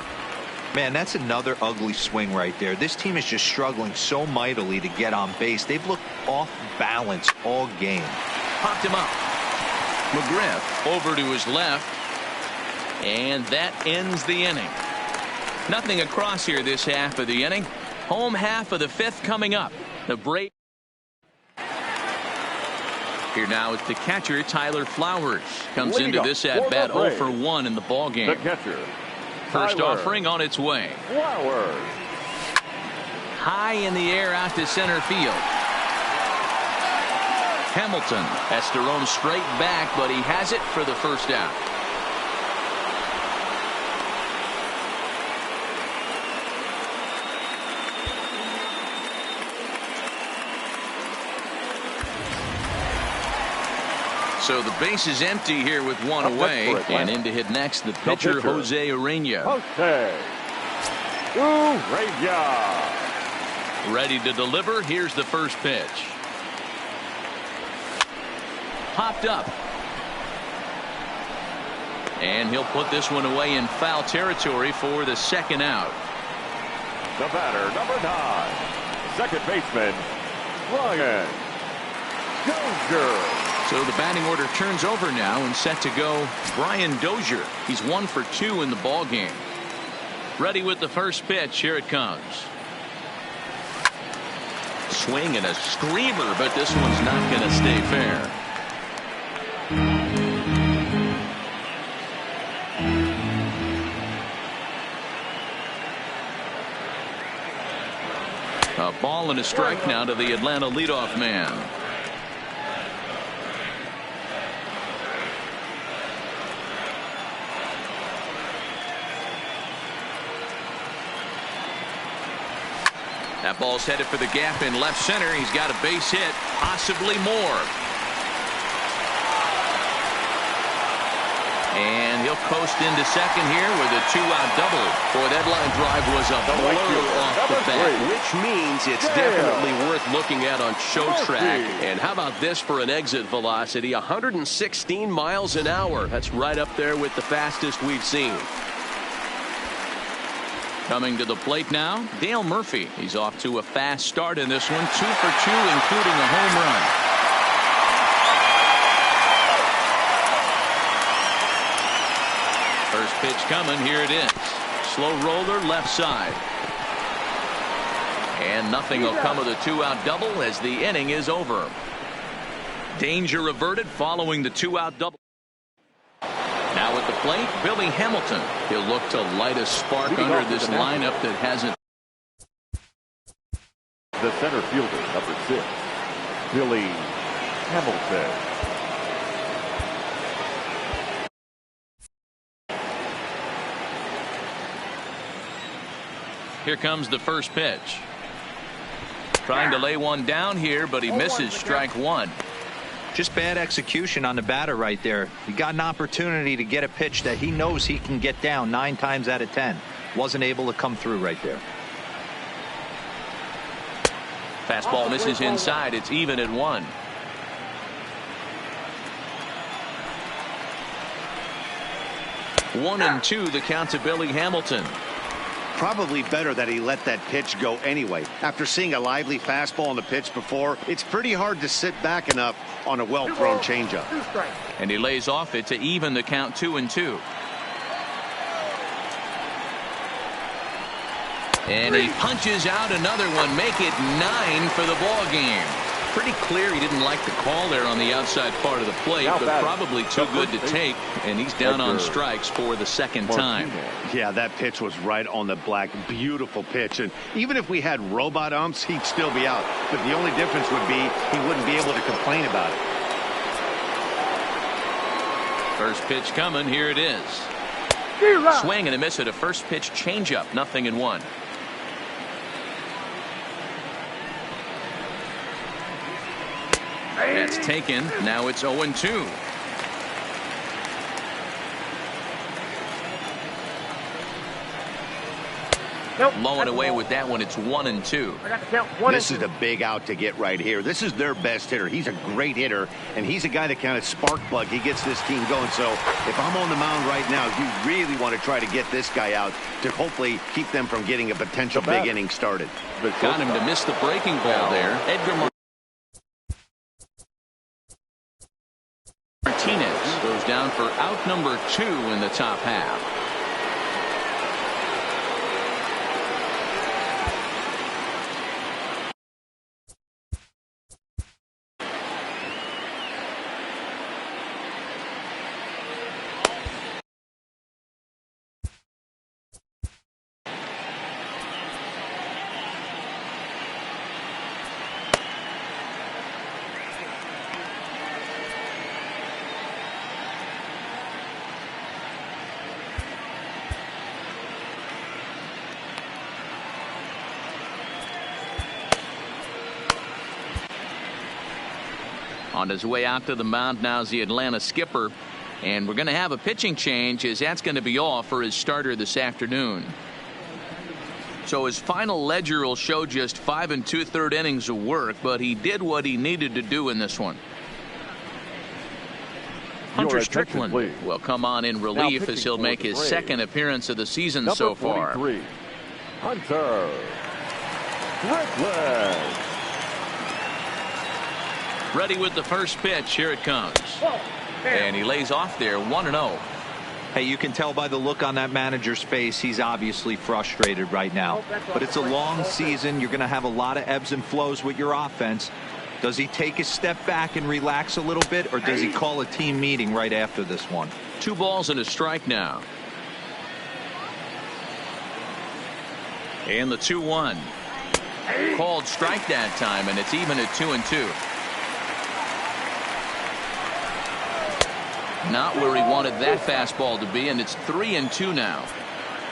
Speaker 4: Man, that's another ugly swing right there. This team is just struggling so mightily to get on base. They've looked off balance all game.
Speaker 1: Popped him up. McGriff over to his left. And that ends the inning. Nothing across here this half of the inning. Home half of the 5th coming up. The break. Here now is the catcher, Tyler Flowers. Comes into this at bat 0 for 1 in the ball game.
Speaker 3: The catcher.
Speaker 1: First offering on its way.
Speaker 3: Flowers.
Speaker 1: High in the air out to center field. Hamilton has to roam straight back, but he has it for the first out. So the base is empty here with one away. And in to hit next, the pitcher, Jose Urena. Ready to deliver. Here's the first pitch. Popped up. And he'll put this one away in foul territory for the second out.
Speaker 3: The batter, number 9, second baseman, Brian Dozier.
Speaker 1: So the batting order turns over now and set to go Brian Dozier. He's 1 for 2 in the ball game. Ready with the first pitch. Here it comes. Swing and a screamer, but this one's not going to stay fair. A ball and a strike now to the Atlanta leadoff man. That ball's headed for the gap in left center. He's got a base hit, possibly more. And he'll coast into second here with a 2-out double. Boy, that line drive was a blur off the bat, which means it's definitely worth looking at on show track. And how about this for an exit velocity? 116 miles an hour. That's right up there with the fastest we've seen. Coming to the plate now, Dale Murphy. He's off to a fast start in this one. 2 for 2, including a home run. First pitch coming. Here it is. Slow roller left side. And nothing will come of the 2-out double as the inning is over. Danger averted following the 2-out double. Now at the plate, Billy Hamilton. He'll look to light a spark under this lineup that hasn't.
Speaker 3: The center fielder, number 6, Billy Hamilton.
Speaker 1: Here comes the first pitch. Trying to lay one down here, but he misses strike 1.
Speaker 4: Just bad execution on the batter right there. He got an opportunity to get a pitch that he knows he can get down 9 times out of 10. Wasn't able to come through right there.
Speaker 1: Fastball misses inside. It's even at 1. One and 2 the count to Billy Hamilton.
Speaker 2: Probably better that he let that pitch go anyway. After seeing a lively fastball on the pitch before, it's pretty hard to sit back enough on a well-thrown changeup.
Speaker 1: And he lays off it to even the count 2 and 2. And he punches out another one, make it 9 for the ball game. Pretty clear he didn't like the call there on the outside part of the plate, but probably too good to take, and he's down on strikes for the second time.
Speaker 2: Yeah, that pitch was right on the black. Beautiful pitch. And even if we had robot umps, he'd still be out. But the only difference would be he wouldn't be able to complain about it.
Speaker 1: First pitch coming. Here it is. Swing and a miss at a first pitch changeup. 0-1. That's taken. Now it's 0-2. Low and away with that one. It's 1-2.
Speaker 2: This is a big out to get right here. This is their best hitter. He's a great hitter, and he's a guy that kind of spark plug. He gets this team going. So if I'm on the mound right now, you really want to try to get this guy out to hopefully keep them from getting a potential big inning started.
Speaker 1: Got him to miss the breaking ball there. Edgar Martinez goes down for out number 2 in the top half. On his way out to the mound now is the Atlanta skipper. And we're going to have a pitching change, as that's going to be all for his starter this afternoon. So his final ledger will show just 5 2/3 innings of work, but he did what he needed to do in this one. Hunter Strickland will come on in relief as he'll make his second appearance of the season so far.
Speaker 3: Hunter Strickland.
Speaker 1: Ready with the first pitch. Here it comes. And he lays off there 1-0.
Speaker 4: Hey, you can tell by the look on that manager's face, he's obviously frustrated right now. But it's a long season. You're going to have a lot of ebbs and flows with your offense. Does he take a step back and relax a little bit, or does he call a team meeting right after this one?
Speaker 1: 2 balls and a strike now. And the 2-1. Called strike that time, and it's even at 2-2. Not where he wanted that fastball to be, and it's 3-2 now.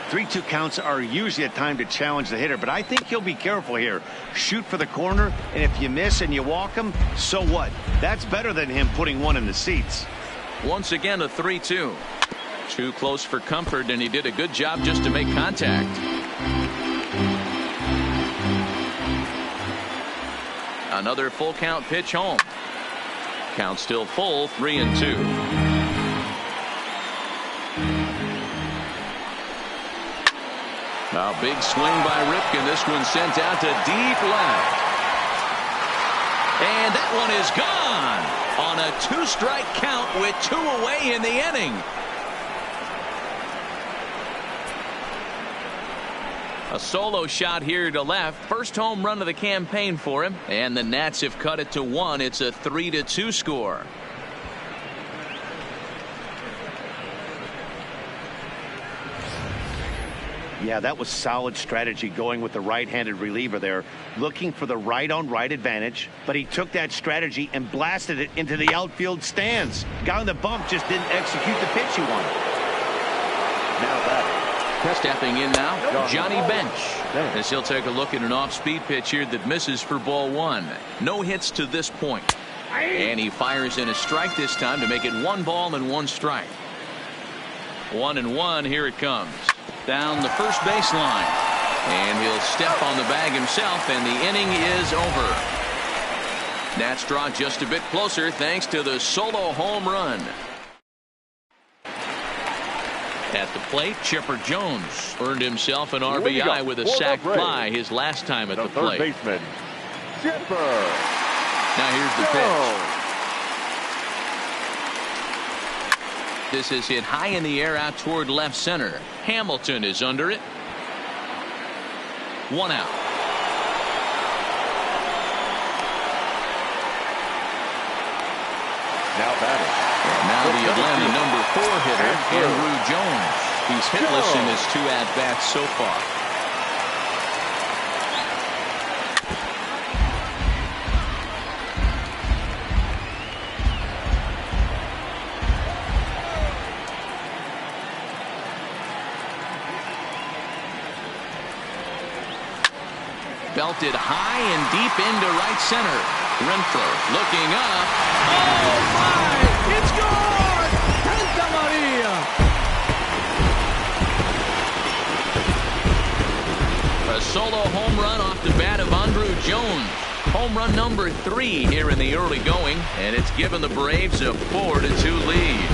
Speaker 2: 3-2 counts are usually a time to challenge the hitter, but I think he'll be careful here. Shoot for the corner, and if you miss and you walk him, so what? That's better than him putting one in the seats.
Speaker 1: Once again, a 3-2. Too close for comfort, and he did a good job just to make contact. Another full count pitch home. Count still full, 3-2. A big swing by Ripken. This one sent out to deep left. And that one is gone on a 2-strike count with 2 away in the inning. A solo shot here to left. First home run of the campaign for him. And the Nats have cut it to 1. It's a 3-2 score.
Speaker 2: Yeah, that was solid strategy going with the right-handed reliever there, looking for the right-on-right advantage, but he took that strategy and blasted it into the outfield stands. Guy on the bump just didn't execute the pitch he wanted.
Speaker 3: Now that
Speaker 1: stepping in now, Johnny Bench, as he'll take a look at an off-speed pitch here that misses for ball 1. No hits to this point, and he fires in a strike this time to make it 1 ball and 1 strike. 1-1. Here it comes. Down the first baseline, and he'll step on the bag himself, and the inning is over. Nats draw just a bit closer thanks to the solo home run. At the plate, Chipper Jones earned himself an RBI with a sac fly his last time at the plate.
Speaker 3: Third baseman, Chipper.
Speaker 1: Now here's the pitch. This is hit high in the air out toward left center. Hamilton is under it. 1 out.
Speaker 3: Now batting.
Speaker 1: And now the Atlanta number 4 hitter, Andrew Jones. He's hitless in his 2 at-bats so far. Belted high and deep into right center. Renfroe looking up. Oh my! It's gone! Santa Maria! A solo home run off the bat of Andrew Jones. Home run number 3 here in the early going, and it's given the Braves a 4-2 lead.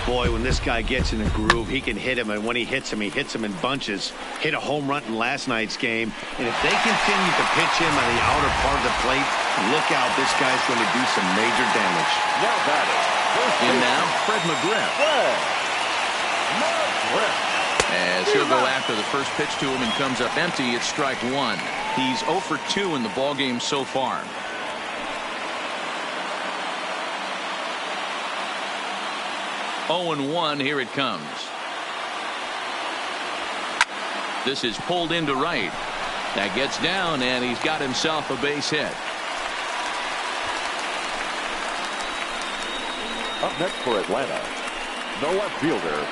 Speaker 2: Boy, when this guy gets in a groove, he can hit him, and when he hits him in bunches. Hit a home run in last night's game, and if they continue to pitch him on the outer part of the plate, look out, this guy's going to do some major damage.
Speaker 3: Now batting.
Speaker 1: And now, Fred McGriff. As he'll go after the first pitch to him and comes up empty, it's strike 1. He's 0 for 2 in the ballgame so far. Oh, 1. Here it comes. This is pulled into right. That gets down, and he's got himself a base hit.
Speaker 3: Up next for Atlanta, The left fielder,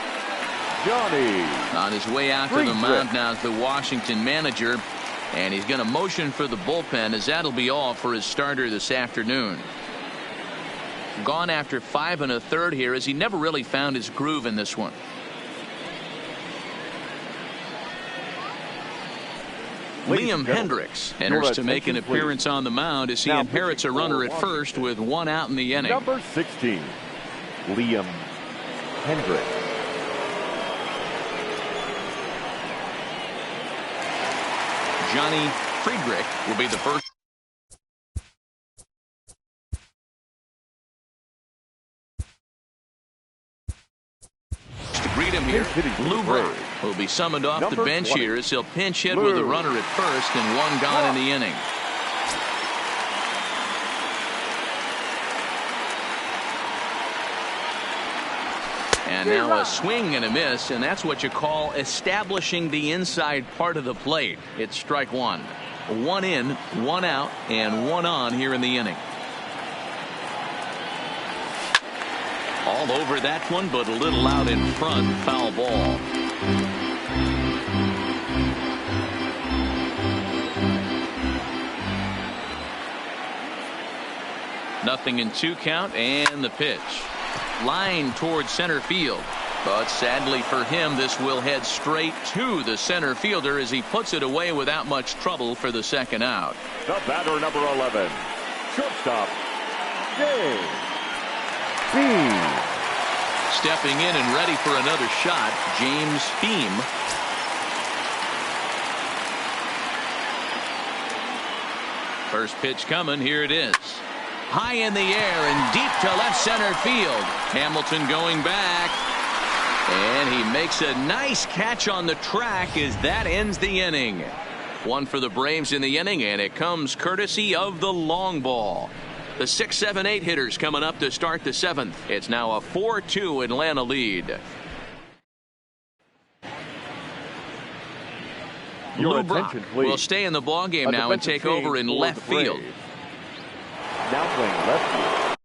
Speaker 3: Johnny.
Speaker 1: On his way out to the mound now is the Washington manager, and he's going to motion for the bullpen, as that'll be all for his starter this afternoon. Gone after 5 1/3 here, as he never really found his groove in this one. Liam Hendricks enters to make an appearance on the mound as he inherits a runner at first with 1 out in the inning.
Speaker 3: Number 16, Liam Hendricks.
Speaker 1: Johnny Friedrich will be the first. To greet him here, Lou Brock will be summoned off the bench here as he'll pinch hit with a runner at first and 1 gone in the inning. And now a swing and a miss, and that's what you call establishing the inside part of the plate. It's strike 1. 1 in, 1 out, and 1 on here in the inning. All over that one, but a little out in front. Foul ball. Nothing in 2 count, and the pitch. Line towards center field, but sadly for him, this will head straight to the center fielder as he puts it away without much trouble for the 2nd out.
Speaker 3: The batter, number 11, shortstop, James Beam.
Speaker 1: Stepping in and ready for another shot, James Beam. First pitch coming, here it is. High in the air and deep to left center field. Hamilton going back. And he makes a nice catch on the track as that ends the inning. 1 for the Braves in the inning, and it comes courtesy of the long ball. The 6, 7, 8 hitters coming up to start the 7th. It's now a 4-2 Atlanta lead. Lou Brock will stay in the ballgame now and take over in left field.
Speaker 3: Now playing left field,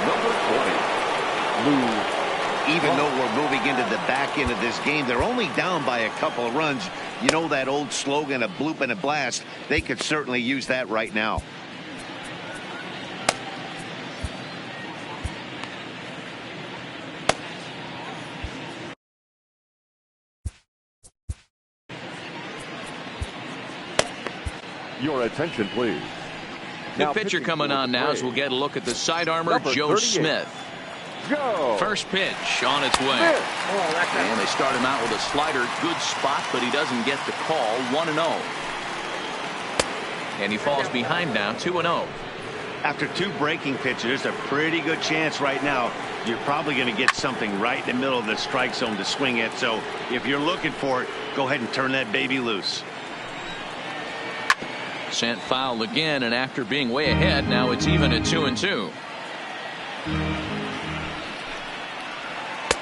Speaker 3: number 20, Lou.
Speaker 2: Even though we're moving into the back end of this game, they're only down by a couple of runs. You know that old slogan, a bloop and a blast. They could certainly use that right now.
Speaker 3: Your attention, please.
Speaker 1: The pitcher coming on now as we'll get a look at the side armor, Joe Smith.
Speaker 3: Go.
Speaker 1: First pitch on its way. And they start him out with a slider. Good spot, but he doesn't get the call. 1-0. And he falls behind now, 2-0.
Speaker 2: After 2 breaking pitches, there's a pretty good chance right now you're probably going to get something right in the middle of the strike zone to swing at. So if you're looking for it, go ahead and turn that baby loose.
Speaker 1: Sent foul again, and after being way ahead, now it's even at 2-2.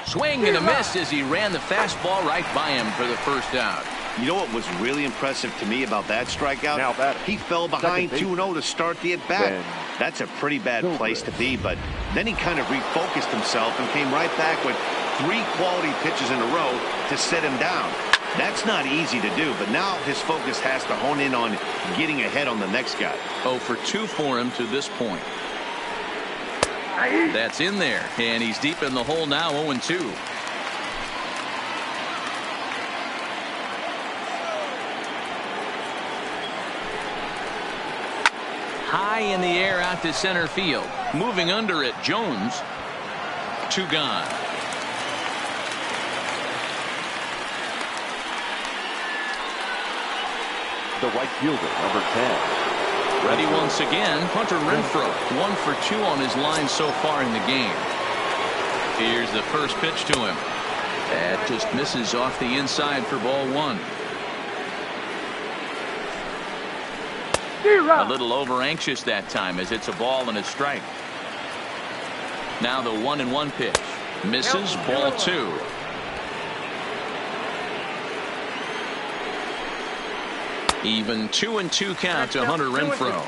Speaker 1: Swing and a miss as he ran the fastball right by him for the 1st out.
Speaker 2: You know what was really impressive to me about that strikeout?
Speaker 3: Now
Speaker 2: he fell behind 2-0 to start the at-bat. That's a pretty bad place to be, but then he kind of refocused himself and came right back with 3 quality pitches in a row to set him down. That's not easy to do, but now his focus has to hone in on getting ahead on the next guy.
Speaker 1: 0 for 2 for him to this point. That's in there, and he's deep in the hole now, 0-2. High in the air out to center field. Moving under it, Jones. 2 gone.
Speaker 3: The right fielder, number 10.
Speaker 1: Ready once again, Hunter Renfroe. 1 for 2 on his line so far in the game. Here's the first pitch to him. That just misses off the inside for ball 1. A little over anxious that time as it's a ball and a strike. Now the 1-1 pitch. Misses, ball 2. Even 2-2 count to Hunter Renfroe.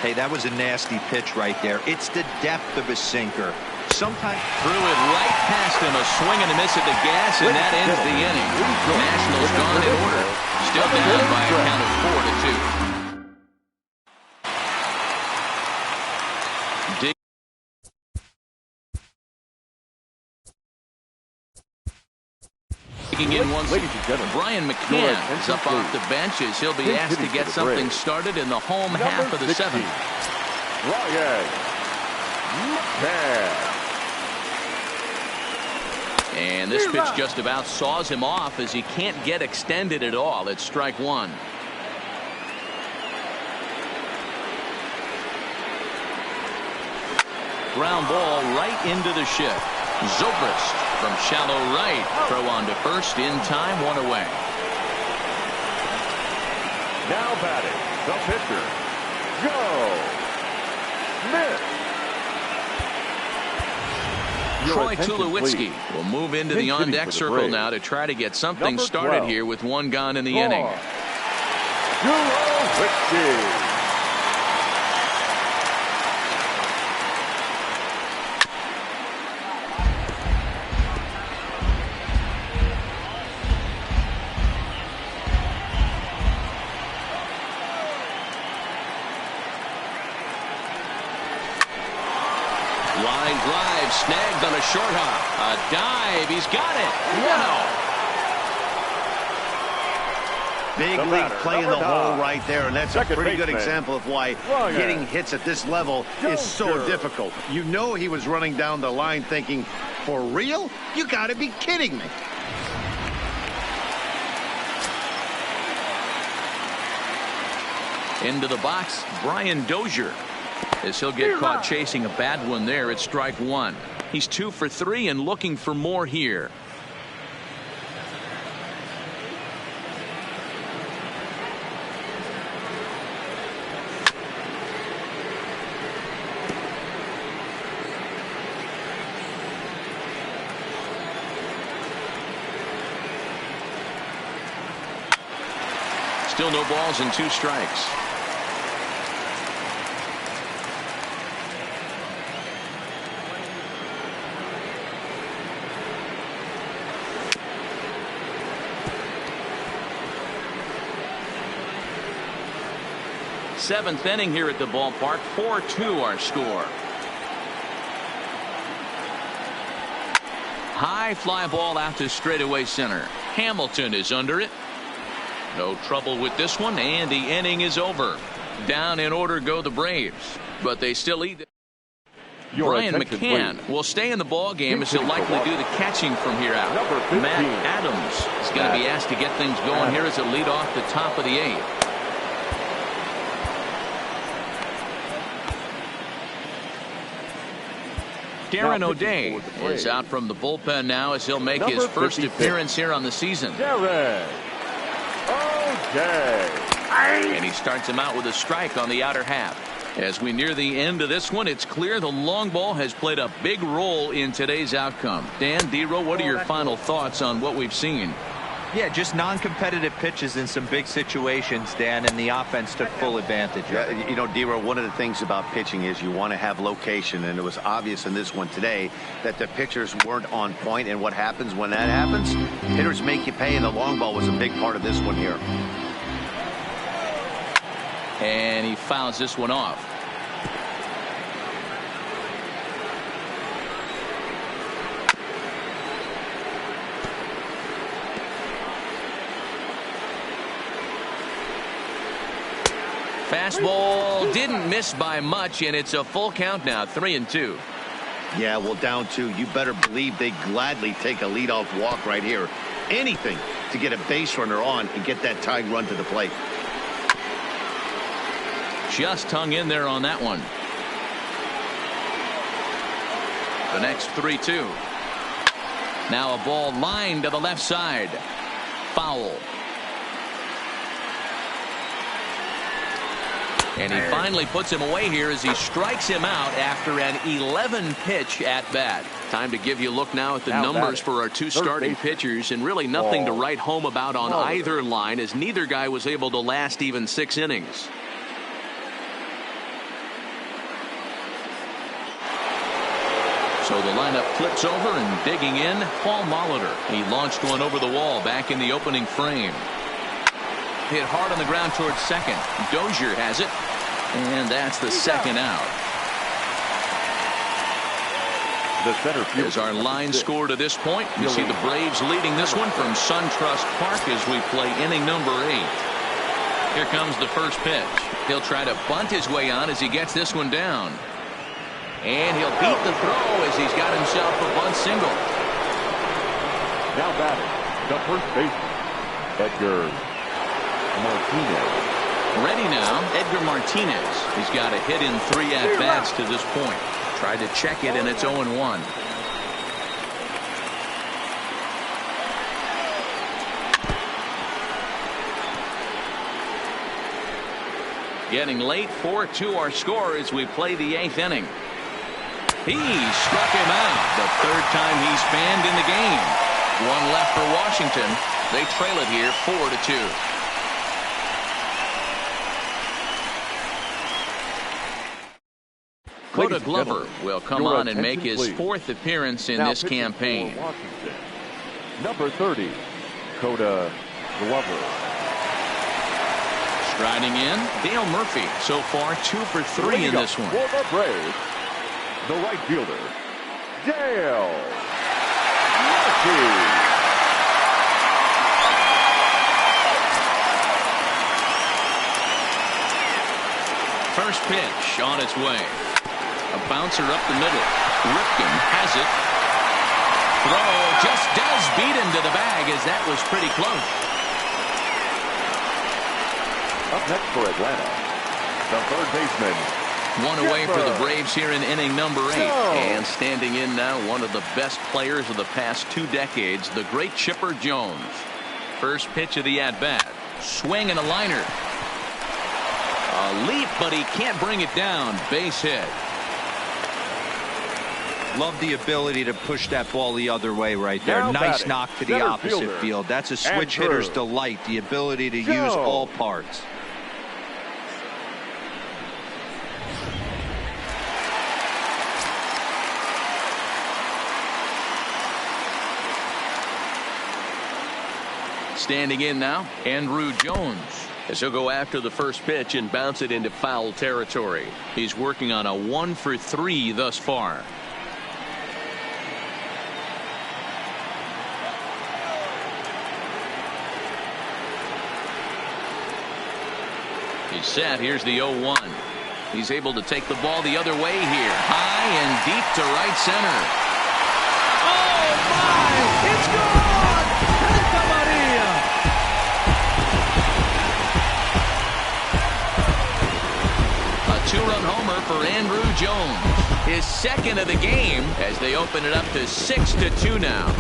Speaker 4: Hey, that was a nasty pitch right there. It's the depth of a sinker. Sometimes
Speaker 1: threw it right past him, a swing and a miss at the gas, and that ends the inning. Nationals gone in order, still down by a count of 4-2. Digging in once, Brian McCann is up off the bench as he'll be asked to get something started in the home half of the seventh.
Speaker 3: Brian McCann.
Speaker 1: And this pitch just about saws him off as he can't get extended at all. It's strike one. Ground ball right into the shift. Zobrist from shallow right. Throw on to first in time, one away.
Speaker 3: Now batting, the pitcher, Joe Smith.
Speaker 1: Troy Tulowitzki will move into the on-deck circle now to try to get something started here with one gone in the inning.
Speaker 3: Tulowitzki.
Speaker 1: Line drive snagged on a short hop. A dive. He's got it. Wow.
Speaker 2: Big league play in the hole right there, and that's a pretty good example of why getting hits at this level is so difficult. You know he was running down the line thinking, for real? You got to be kidding me.
Speaker 1: Into the box, Brian Dozier. As he'll get caught chasing a bad one there, it's strike one. He's 2 for 3 and looking for more here. Still no balls and 2 strikes. Seventh inning here at the ballpark. 4-2 our score. High fly ball out to straightaway center. Hamilton is under it. No trouble with this one, and the inning is over. Down in order go the Braves, but they still lead. Brian McCann will stay in the ball game as he'll likely do the catching from here out. Matt Adams is going to be asked to get things going here as a lead off the top of the 8th. Darren O'Day is out from the bullpen now as he'll make his first appearance here on the season.
Speaker 3: Darren O'Day.
Speaker 1: And he starts him out with a strike on the outer half. As we near the end of this one, it's clear the long ball has played a big role in today's outcome. Dan, D-Row, what are your final thoughts on what we've seen?
Speaker 4: Yeah, just non-competitive pitches in some big situations, Dan, and the offense took full advantage of it.
Speaker 2: You know, D-Row, one of the things about pitching is you want to have location, and it was obvious in this one today that the pitchers weren't on point, and what happens when that happens? Hitters make you pay, and the long ball was a big part of this one here.
Speaker 1: And he fouls this one off. Fastball didn't miss by much, and it's a full count now, 3-2.
Speaker 2: Yeah, well, down 2. You better believe they gladly take a leadoff walk right here. Anything to get a base runner on and get that tying run to the plate.
Speaker 1: Just hung in there on that one. The next 3-2. Now a ball lined to the left side. Foul. And he finally puts him away here as he strikes him out after an 11-pitch at bat. Time to give you a look now at the numbers for our 2 starting pitchers, and really nothing to write home about on either line, as neither guy was able to last even 6 innings. So the lineup flips over, and digging in, Paul Molitor. He launched one over the wall back in the opening frame. Hit hard on the ground towards second. Dozier has it, and that's the second out.
Speaker 3: The center field.
Speaker 1: As our line score to this point, we see the Braves leading this one from SunTrust Park as we play inning number 8. Here comes the first pitch. He'll try to bunt his way on as he gets this one down. And he'll beat the throw as he's got himself a bunt single.
Speaker 3: Now batting, the first baseman, Edgar Martinez.
Speaker 1: Ready now, Edgar Martinez. He's got a hit in 3 at-bats to this point. Tried to check it, and it's 0-1. Getting late, 4-2 our score as we play the 8th inning. He struck him out the 3rd time he's fanned in the game. One left for Washington. They trail it here 4-2. Coda Glover will come on and make his 4th appearance in this campaign.
Speaker 3: Number 30, Coda Glover.
Speaker 1: Striding in, Dale Murphy. So far 2 for 3 in this one.
Speaker 3: For the Braves, the right fielder, Dale Murphy.
Speaker 1: First pitch on its way. A bouncer up the middle. Ripken has it. Throw just does beat him to the bag, as that was pretty close.
Speaker 3: Up next for Atlanta, the third baseman.
Speaker 1: One away for the Braves here in inning number 8. And standing in now, one of the best players of the past 2 decades, the great Chipper Jones. First pitch of the at-bat. Swing and a liner. A leap, but he can't bring it down. Base hit.
Speaker 4: Love the ability to push that ball the other way right there.
Speaker 3: Now
Speaker 4: nice
Speaker 3: batting,
Speaker 4: knock to the opposite field. That's a switch hitter's delight, the ability to use all parts.
Speaker 1: Standing in now, Andrew Jones, as he'll go after the first pitch and bounce it into foul territory. He's working on a 1 for 3 thus far. He's set. Here's the 0-1. He's able to take the ball the other way here. High and deep to right center. Oh, my! It's gone! Santa Maria! A 2-run homer for Andrew Jones. His 2nd of the game as they open it up to 6-2 now.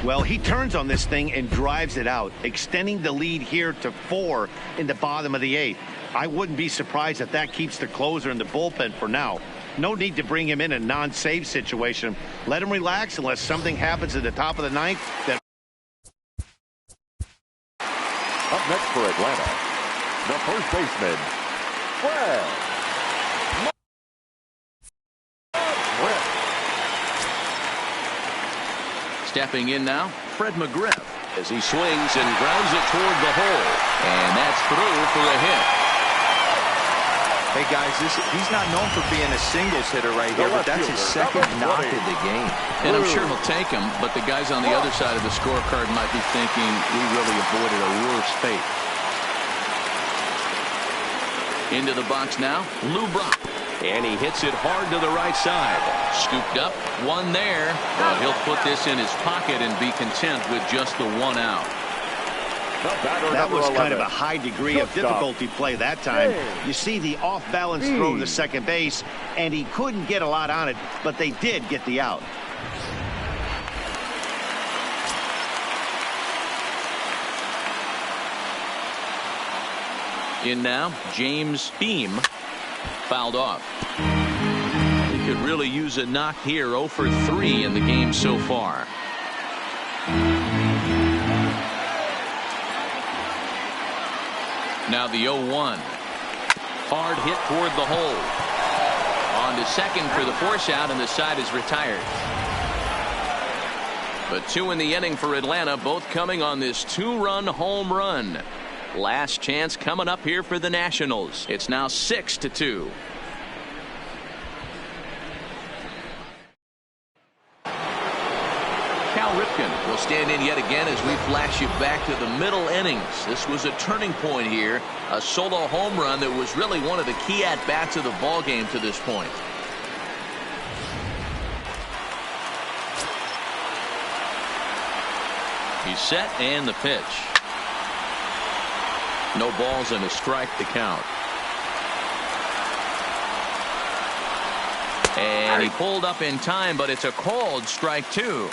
Speaker 2: Well, he turns on this thing and drives it out, extending the lead here to 4 in the bottom of the 8th. I wouldn't be surprised if that keeps the closer in the bullpen for now. No need to bring him in a non-save situation. Let him relax unless something happens at the top of the 9th.
Speaker 3: Up next for Atlanta, the first baseman, Fred.
Speaker 1: Stepping in now, Fred McGriff, as he swings and grounds it toward the hole. And that's through for a hit.
Speaker 4: Hey, guys, he's not known for being a singles hitter right here, but that's his 2nd knock of the game.
Speaker 1: And I'm sure he'll take him, but the guys on the other side of the scorecard might be thinking we really avoided a worse fate. Into the box now, Lou Brock. And he hits it hard to the right side. Scooped up, 1 there. But he'll put this in his pocket and be content with just the 1 out.
Speaker 2: That was kind of a high degree of difficulty play that time. You see the off-balance throw to second base, and he couldn't get a lot on it, but they did get the out. In now, James Beam. Fouled off.
Speaker 1: could really use a knock here. 0 for 3 in the game so far. Now the 0-1. Hard hit toward the hole. On to second for the force out, and the side is retired. But 2 in the inning for Atlanta, both coming on this 2-run home run. Last chance coming up here for the Nationals. It's now 6-2. Cal Ripken will stand in yet again as we flash you back to the middle innings. This was a turning point here. A solo home run that was really one of the key at-bats of the ball game to this point. He's set, and the pitch. No balls and a strike to count. And he pulled up in time, but it's a called strike 2.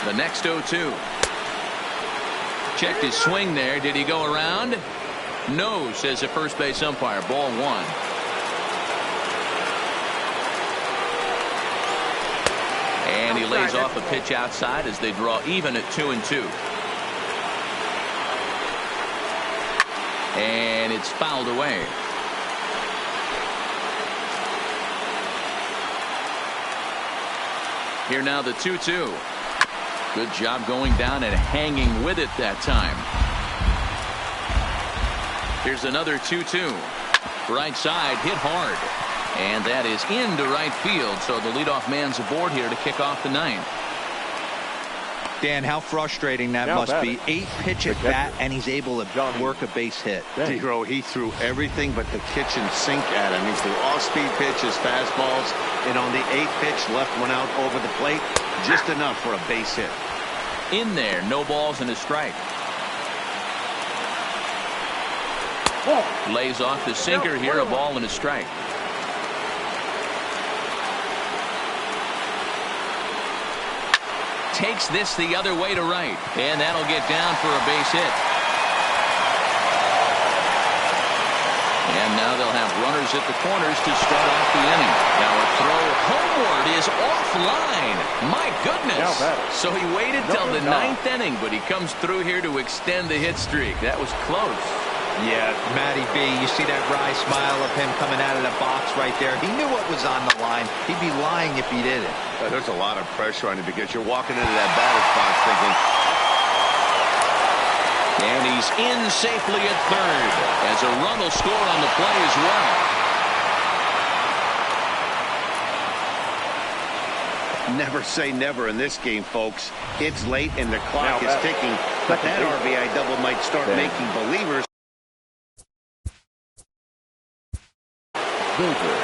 Speaker 1: The next 0-2. Checked his swing there. Did he go around? No, says the first base umpire. Ball 1. And he lays off a pitch outside as they draw even at 2-2. And it's fouled away. Here now the 2-2. Good job going down and hanging with it that time. Here's another 2-2. Right side hit hard. And that is into right field. So the leadoff man's aboard here to kick off the 9th.
Speaker 4: Dan, how frustrating that must be. 8-pitch at bat, and he's able to work a base hit.
Speaker 2: D-Row, he threw everything but the kitchen sink at him. He threw off-speed pitches, fastballs, and on the 8th pitch, left one out over the plate. Just enough for a base hit.
Speaker 1: In there, no balls and a strike. Lays off the sinker here, a ball and a strike. Takes this the other way to right, and that'll get down for a base hit. And now they'll have runners at the corners to start off the inning. Now a throw homeward is offline. My goodness. So he waited till the 9th inning, but he comes through here to extend the hit streak. That was close.
Speaker 4: Yeah, Matty B, you see that wry smile of him coming out of the box right there. He knew what was on the line. He'd be lying if he didn't.
Speaker 2: There's a lot of pressure on him because you're walking into that batter's box thinking.
Speaker 1: And he's in safely at third as a run will score on the play as well.
Speaker 2: Never say never in this game, folks. It's late and the clock is ticking, but that RBI double might start making believers.
Speaker 3: Dozier.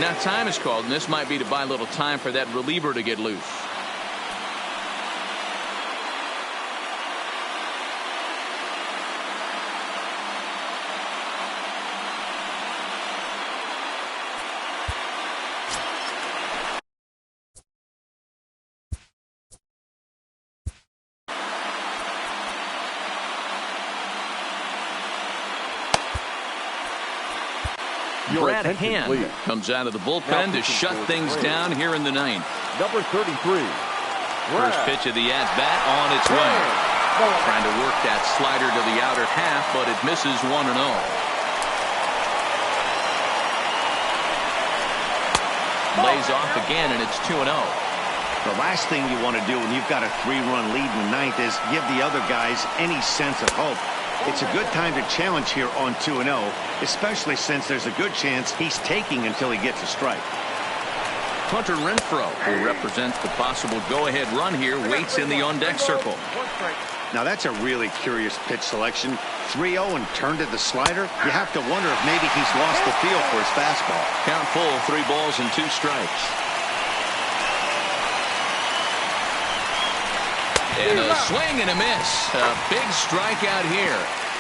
Speaker 1: Now time is called, and this might be to buy a little time for that reliever to get loose. Brad Hand comes out of the bullpen to shut things down here in the 9th.
Speaker 3: Number 33.
Speaker 1: First pitch of the at-bat on its way. Trying to work that slider to the outer half, but it misses 1-0. Lays off again, and it's 2-0.
Speaker 2: The last thing you want to do when you've got a 3-run lead in the 9th is give the other guys any sense of hope. It's a good time to challenge here on 2-0, especially since there's a good chance he's taking until he gets a strike.
Speaker 1: Hunter Renfroe, who represents the possible go-ahead run here, waits in the on-deck circle.
Speaker 2: Now that's a really curious pitch selection. 3-0 and turned to the slider. You have to wonder if maybe he's lost the feel for his fastball.
Speaker 1: Count full, 3 balls and 2 strikes. And a swing and a miss. A big strikeout here.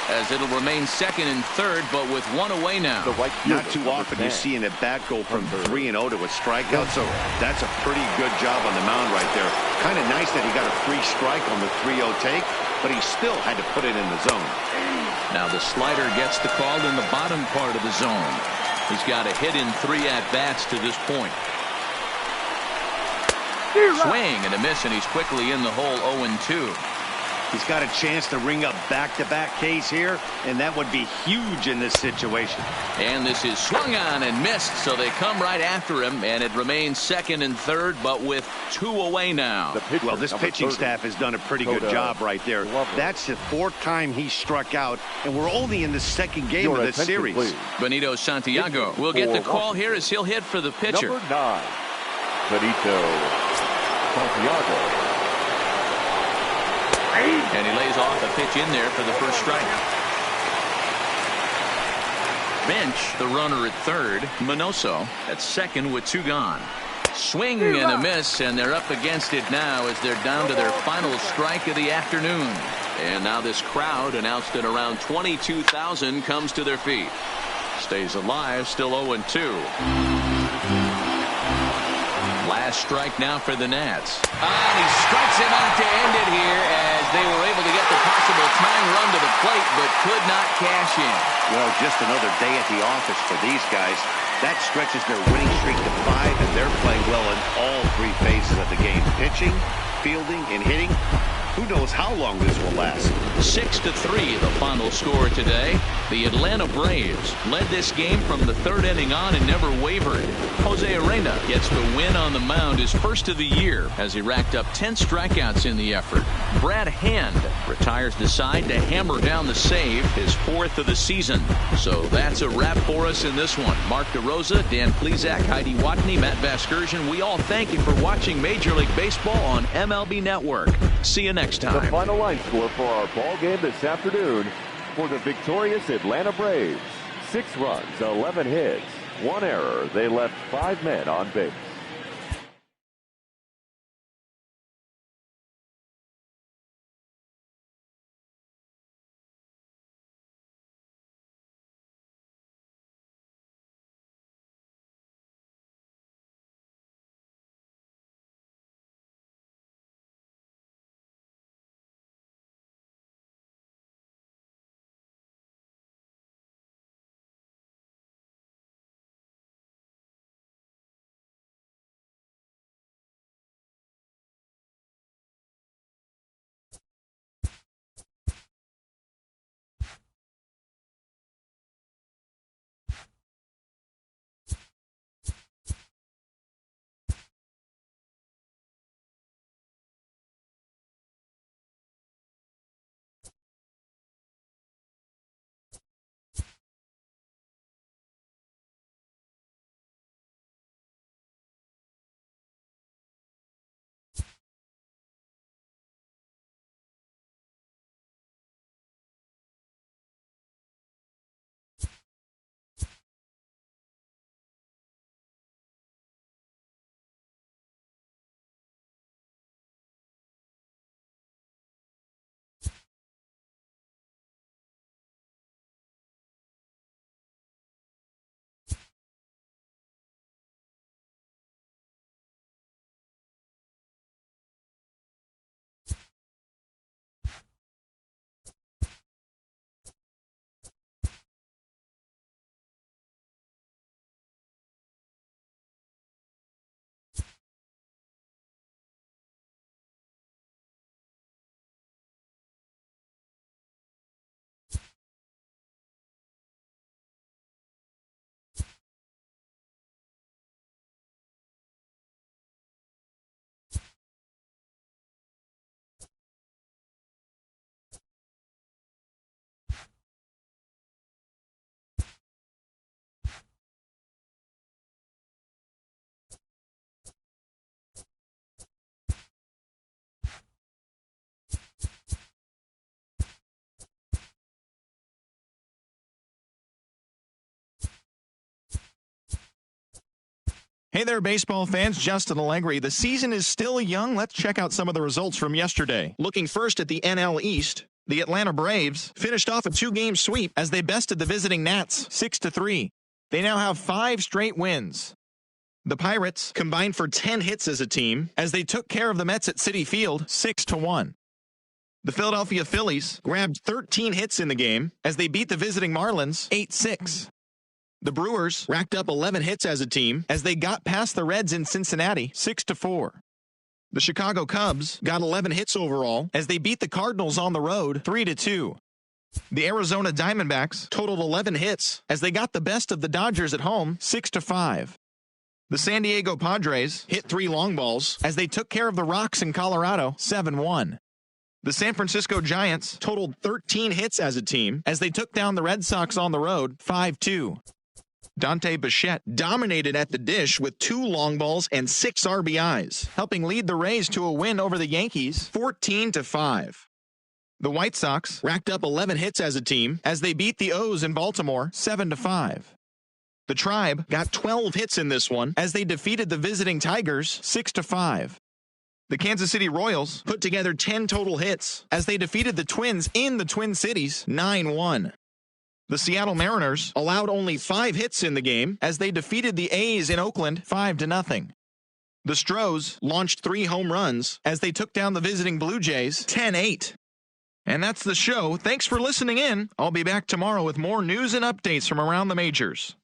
Speaker 1: as it'll remain second and third, but with one away now.
Speaker 2: Not too often you see an at-bat go from 3-0 to a strikeout, so that's a pretty good job on the mound right there. Kind of nice that he got a free strike on the 3-0 take, but he still had to put it in the zone.
Speaker 1: Now the slider gets the call in the bottom part of the zone. He's got a hit in 3 at-bats to this point. Swing and a miss, and he's quickly in the hole 0-2.
Speaker 2: He's got a chance to ring up back-to-back Ks here, and that would be huge in this situation.
Speaker 1: And this is swung on and missed, so they come right after him, and it remains second and third, but with 2 away now.
Speaker 2: Well, this pitching staff has done a pretty good job right there. That's the 4th time he struck out, and we're only in the 2nd game of this series.
Speaker 3: Please.
Speaker 1: Benito Santiago will get the call here as he'll hit for the pitcher.
Speaker 3: Number 9, Benito Santiago.
Speaker 1: And he lays off a pitch in there for the first strike. Bench the runner at third. Minoso at second with 2 gone. Swing and a miss, and they're up against it now as they're down to their final strike of the afternoon. And now this crowd, announced at around 22,000, comes to their feet. Stays alive, still 0-2. Last strike now for the Nats. And he strikes him out to end it here as they were able to get the possible tying run to the plate, but could not cash in.
Speaker 2: Well, just another day at the office for these guys. That stretches their winning streak to 5, and they're playing well in all 3 phases of the game. Pitching, fielding, and hitting. Who knows how long this will last.
Speaker 1: 6-3 the final score today. The Atlanta Braves led this game from the 3rd inning on and never wavered. Jose Arena gets the win on the mound, his first of the year, as he racked up 10 strikeouts in the effort. Brad Hand retires the side to hammer down the save, his 4th of the season. So that's a wrap for us in this one. Mark DeRosa, Dan Plesac, Heidi Watney, Matt Vasgersian, we all thank you for watching Major League Baseball on MLB Network. See you next time.
Speaker 3: The final line score for our ball game this afternoon for the victorious Atlanta Braves. 6 runs, 11 hits, 1 error. They left 5 men on base.
Speaker 7: Hey there, baseball fans. Justin Allegri. The season is still young. Let's check out some of the results from yesterday. Looking first at the NL East, The Atlanta Braves finished off a 2-game sweep as they bested the visiting Nats 6-3. They now have 5 straight wins. The Pirates combined for 10 hits as a team as they took care of the Mets at Citi Field 6-1. The Philadelphia Phillies grabbed 13 hits in the game as they beat the visiting Marlins 8-6. The Brewers racked up 11 hits as a team as they got past the Reds in Cincinnati 6-4. The Chicago Cubs got 11 hits overall as they beat the Cardinals on the road 3-2. The Arizona Diamondbacks totaled 11 hits as they got the best of the Dodgers at home 6-5. The San Diego Padres hit 3 long balls as they took care of the Rocks in Colorado 7-1. The San Francisco Giants totaled 13 hits as a team as they took down the Red Sox on the road 5-2. Dante Bichette dominated at the dish with 2 long balls and 6 RBIs, helping lead the Rays to a win over the Yankees 14-5. The White Sox racked up 11 hits as a team as they beat the O's in Baltimore 7-5. The Tribe got 12 hits in this one as they defeated the visiting Tigers 6-5. The Kansas City Royals put together 10 total hits as they defeated the Twins in the Twin Cities 9-1. The Seattle Mariners allowed only 5 hits in the game as they defeated the A's in Oakland 5-0. The Stros launched 3 home runs as they took down the visiting Blue Jays 10-8. And that's the show. Thanks for listening in. I'll be back tomorrow with more news and updates from around the majors.